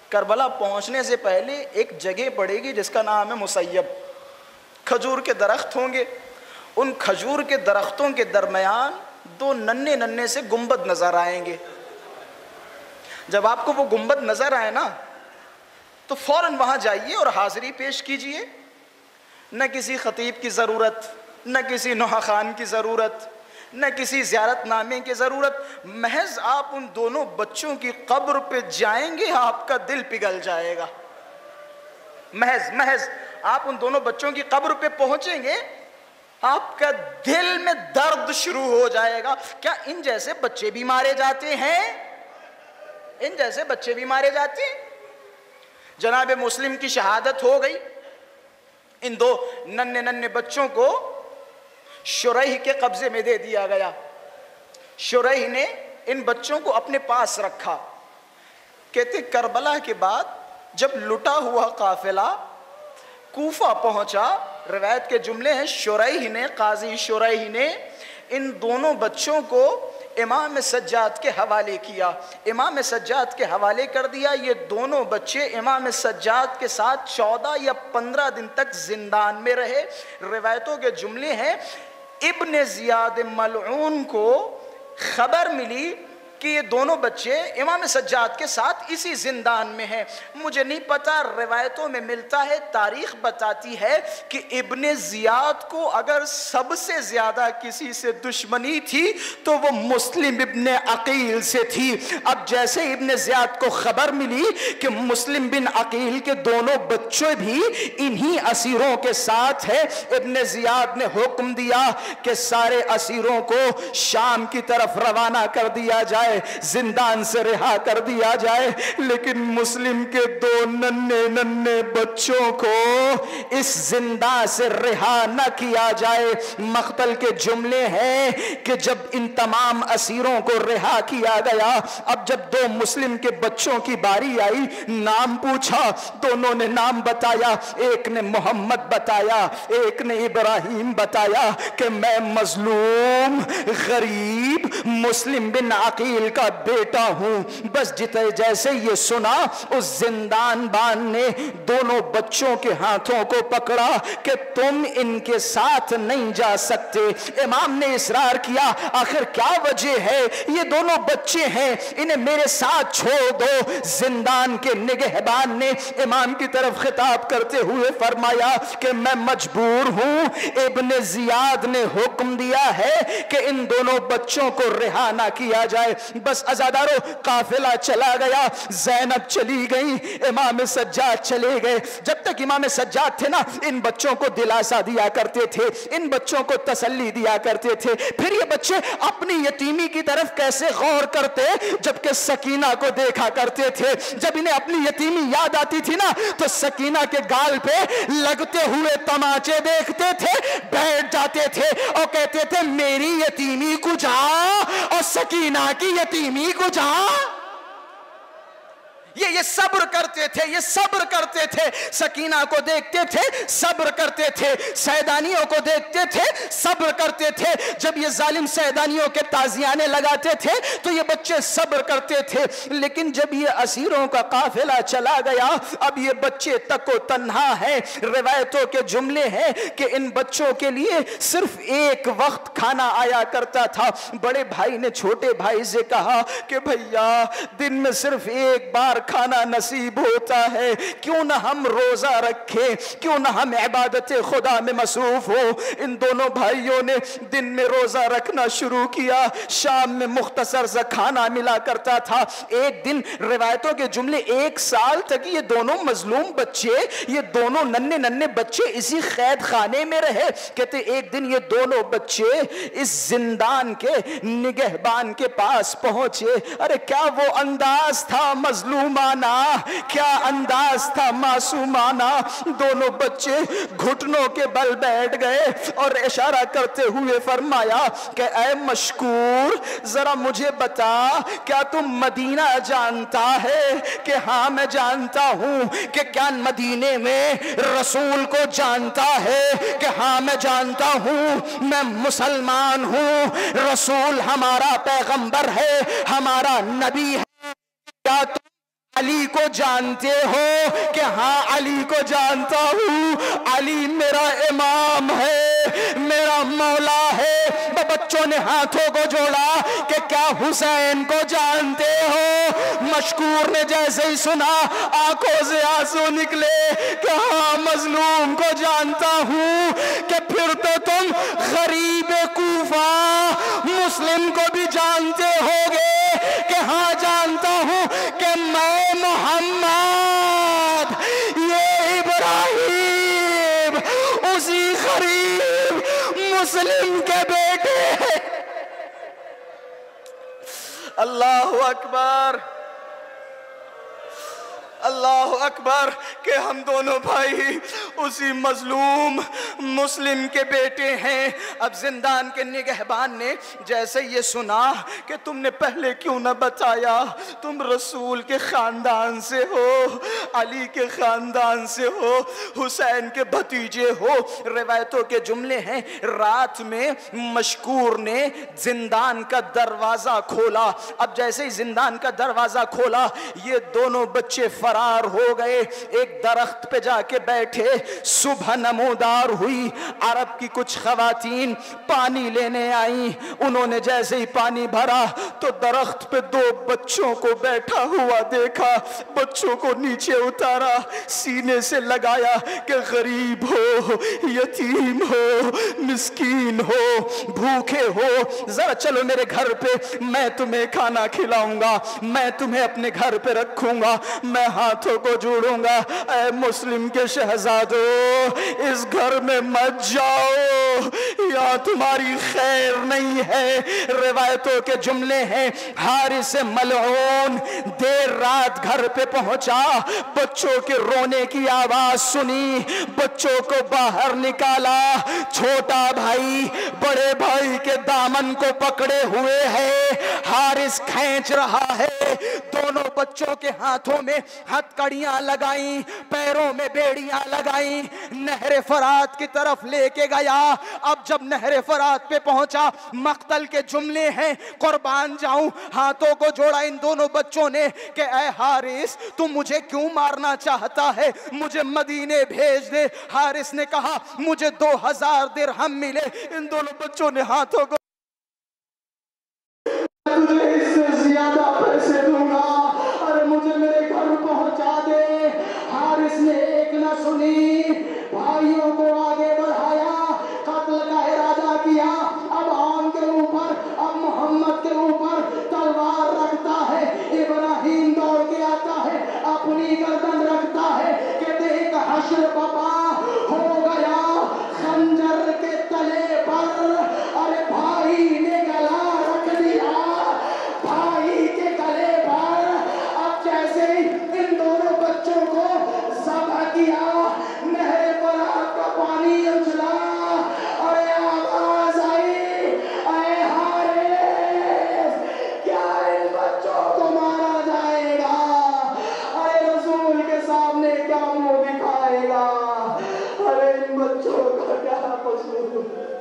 کربلا پہنچنے سے پہلے ایک جگہ پڑے گی جس کا نام ہے مسیب، کھجور کے درخت ہوں گے، ان کھجور کے درختوں کے درمیان 2 ننھے ننھے سے گنبد نظر آئیں گے۔ جب آپ کو وہ گنبد نظر آئے نا تو فوراً وہاں جائیے اور حاضری پیش کیجئے، نہ کسی خطیب کی ضرورت، نہ کسی نوحہ خان کی ضرورت، نہ کسی زیارت نامے کی ضرورت، محض آپ ان دونوں بچوں کی قبر پہ جائیں گے آپ کا دل پگھل جائے گا۔ محض آپ ان دونوں بچوں کی قبر پہ پہنچیں گے، آپ کا دل میں درد شروع ہو جائے گا۔ کیا ان جیسے بچے بھی مارے جاتے ہیں؟ ان جیسے بچے بھی مارے جاتے ہیں؟ جناب مسلم کی شہادت ہو گئی، ان 2 ننھے ننھے بچوں کو شریح کے قبضے میں دے دیا گیا۔ شریح نے ان بچوں کو اپنے پاس رکھا۔ کہتے کربلا کے بعد جب لٹا ہوا قافلہ کوفہ پہنچا، روایت کے جملے ہیں شریح نے، قاضی شریح نے ان دونوں بچوں کو امام سجاد کے حوالے کیا، امام سجاد کے حوالے کر دیا۔ یہ دونوں بچے امام سجاد کے ساتھ 14 یا 15 دن تک زندان میں رہے۔ روایتوں کے جملے ہیں ابن زیاد ملعون کو خبر ملی کہ یہ دونوں بچے امام سجاد کے ساتھ اسی زندان میں ہیں۔ مجھے نہیں پتا، روایتوں میں ملتا ہے، تاریخ بتاتی ہے کہ ابن زیاد کو اگر سب سے زیادہ کسی سے دشمنی تھی تو وہ مسلم ابن عقیل سے تھی۔ اب جیسے ابن زیاد کو خبر ملی کہ مسلم بن عقیل کے دونوں بچے بھی انہی اسیروں کے ساتھ ہیں، ابن زیاد نے حکم دیا کہ سارے اسیروں کو شام کی طرف روانہ کر دیا جائے، زندان سے رہا کر دیا جائے، لیکن مسلم کے 2 ننھے ننھے بچوں کو اس زندان سے رہا نہ کیا جائے۔ مقتل کے جملے ہیں کہ جب ان تمام اسیروں کو رہا کیا گیا، اب جب 2 مسلم کے بچوں کی باری آئی، نام پوچھا، دونوں نے نام بتایا، ایک نے محمد بتایا، ایک نے ابراہیم بتایا کہ میں مظلوم غریب مسلم بن عقیل اسماعیل کا بیٹا ہوں۔ بس جیسے یہ سنا اس زندان بان نے دونوں بچوں کے ہاتھوں کو پکڑا کہ تم ان کے ساتھ نہیں جا سکتے۔ امام نے اصرار کیا آخر کیا وجہ ہے؟ یہ دونوں بچے ہیں، انہیں میرے ساتھ چھوڑ دو۔ زندان کے نگہبان نے امام کی طرف خطاب کرتے ہوئے فرمایا کہ میں مجبور ہوں، ابن زیاد نے حکم دیا ہے کہ ان دونوں بچوں کو رہا نہ کیا جائے۔ بس عزادارو قافلہ چلا گیا، زینب چلی گئی، امام سجاد چلے گئے۔ جب تک امام سجاد تھے نا ان بچوں کو دلاسا دیا کرتے تھے، ان بچوں کو تسلی دیا کرتے تھے۔ پھر یہ بچے اپنی یتیمی کی طرف کیسے غور کرتے جبکہ سکینہ کو دیکھا کرتے تھے۔ جب انہیں اپنی یتیمی یاد آتی تھی نا تو سکینہ کے گال پہ لگتے ہوئے تماچے دیکھتے تھے، بیٹھ جاتے تھے اور کہتے تھے میری یتیمی کجا اور سکینہ کی یتیمی کجا۔ یہ صبر کرتے تھے، یہ صبر کرتے تھے، سکینہ کو دیکھتے تھے صبر کرتے تھے، سیدانیوں کو دیکھتے تھے صبر کرتے تھے۔ جب یہ ظالم سیدانیوں کے تازیانے لگاتے تھے تو یہ بچے صبر کرتے تھے۔ لیکن جب یہ اسیروں کا قافلہ چلا گیا اب یہ بچے تک و تنہا ہیں۔ روایتوں کے جملے ہیں کہ ان بچوں کے لیے صرف ایک وقت کھانا آیا کرتا تھا۔ بڑے بھائی نے چھوٹے بھائی سے کہا کہ بھیا دن میں صرف ایک بار کھانا نصیب ہوتا ہے، کیوں نہ ہم روزہ رکھیں، کیوں نہ ہم عبادت خدا میں مصروف ہو۔ ان دونوں بھائیوں نے دن میں روزہ رکھنا شروع کیا، شام میں مختصر سا کھانا ملا کرتا تھا۔ ایک دن روایتوں کے جملے 1 سال تک یہ دونوں مظلوم بچے، یہ دونوں ننھے بچے اسی قید خانے میں رہے۔ کہتے ایک دن یہ دونوں بچے اس زندان کے نگہبان کے پاس پہنچے۔ ارے کیا وہ انداز تھا مظلوم، کیا انداز تھا معصومانہ۔ دونوں بچے گھٹنوں کے بل بیٹھ گئے اور اشارہ کرتے ہوئے فرمایا کہ اے مشکور ذرا مجھے بتا کیا تم مدینہ جانتا ہے؟ کہ ہاں میں جانتا ہوں۔ کہ کیا مدینے میں رسول کو جانتا ہے؟ کہ ہاں میں جانتا ہوں، میں مسلمان ہوں، رسول ہمارا پیغمبر ہے، ہمارا نبی ہے۔ کیا تم علی کو جانتے ہو؟ کہ ہاں علی کو جانتا ہوں، علی میرا امام ہے، میرا مولا ہے۔ بچوں نے ہاتھوں کو جوڑا کہ کیا حسین کو جانتے ہو؟ مشکور نے جیسے ہی سنا آنکھوں سے آنسو نکلے کہ ہاں مظلوم کو جانتا ہوں۔ کہ پھر تو تم غریب کوفہ مسلم کو بھی جانتے ہوگے؟ کہ ہاں جانتا ہوں کہ میں محمد یہ ابراہیم اسی غریب مسلم کے بیٹے ہیں۔ اللہ اکبر، اللہ اکبر۔ کہ ہم دونوں بھائی اسی مظلوم مسلم کے بیٹے ہیں۔ اب زندان کے نگہبان نے جیسے یہ سنا کہ تم نے پہلے کیوں نہ بتایا، تم رسول کے خاندان سے ہو، علی کے خاندان سے ہو، حسین کے بھتیجے ہو۔ روایتوں کے جملے ہیں رات میں مشکور نے زندان کا دروازہ کھولا۔ اب جیسے ہی زندان کا دروازہ کھولا یہ دونوں بچے فرار ہو گئے، ایک درخت پہ جا کے بیٹھے۔ صبح نمودار ہوئی، عرب کی کچھ خواتین پانی لینے آئیں۔ انہوں نے جیسے ہی پانی بھرا تو درخت پہ 2 بچوں کو بیٹھا ہوا دیکھا۔ بچوں کو نیچے اتارا، سینے سے لگایا کہ غریب ہو، یتیم ہو، مسکین ہو، بھوکے ہو، ذرا چلو میرے گھر پہ، میں تمہیں کھانا کھلاؤں گا، میں تمہیں اپنے گھر پہ رکھوں گا، میں ہاتھوں کو جوڑوں گا۔ اے مسلم کے شہزادو اس گھر میں مت جاؤ، یا تمہاری خیر نہیں ہے۔ روایتوں کے جملے ہیں حارث ملعون دیر رات گھر پہ پہنچا، بچوں کے رونے کی آواز سنی، بچوں کو باہر نکالا۔ چھوٹا بھائی بڑے بھائی کے دامن کو پکڑے ہوئے ہے، حارث کھینچ رہا ہے، کے دونوں بچوں کے ہاتھوں میں ہتھکڑیاں لگائیں، پیروں میں بیڑیاں لگائیں، نہر فرات کی طرف لے کے گیا۔ اب جب نہر فرات پہ پہنچا، مقتل کے جملے ہیں، قربان جاؤں، ہاتھوں کو جوڑا ان دونوں بچوں نے کہ اے حارث تم مجھے کیوں مارنا چاہتا ہے، مجھے مدینے بھیج دے۔ حارث نے کہا مجھے 2000 درہم ملے۔ ان دونوں بچوں نے ہاتھوں کو، تجھے اس سے زیادہ پیسے دوں گا، ارے مجھے میرے گھر پہنچا دے۔ حارث نے ایک نہ سنی، بھائیوں کو آگے بڑھایا، قتل کا ارادہ کیا۔ اب عام کے اوپر، اب محمد کے اوپر تلوار رکھتا ہے، ابراہیم دوڑ کے آتا ہے، اپنی گردن رکھتا ہے کہ دیکھ حشر بپا ہو گیا خنجر کے تلے پر۔ ارے بھائی نے گلا رکھ دیا بھائی کے گلے پر۔ اب جیسے ہی ان دونوں بچوں کو ذبح کیا، نہر فرات کا پانی اچھلا، ارے آواز آئی اے حارث کیا ان بچوں کو مارا جائے گا؟ ارے رسول کے سامنے کیا منہ دکھائے گا؟ ارے ان بچوں کا کیا قصور؟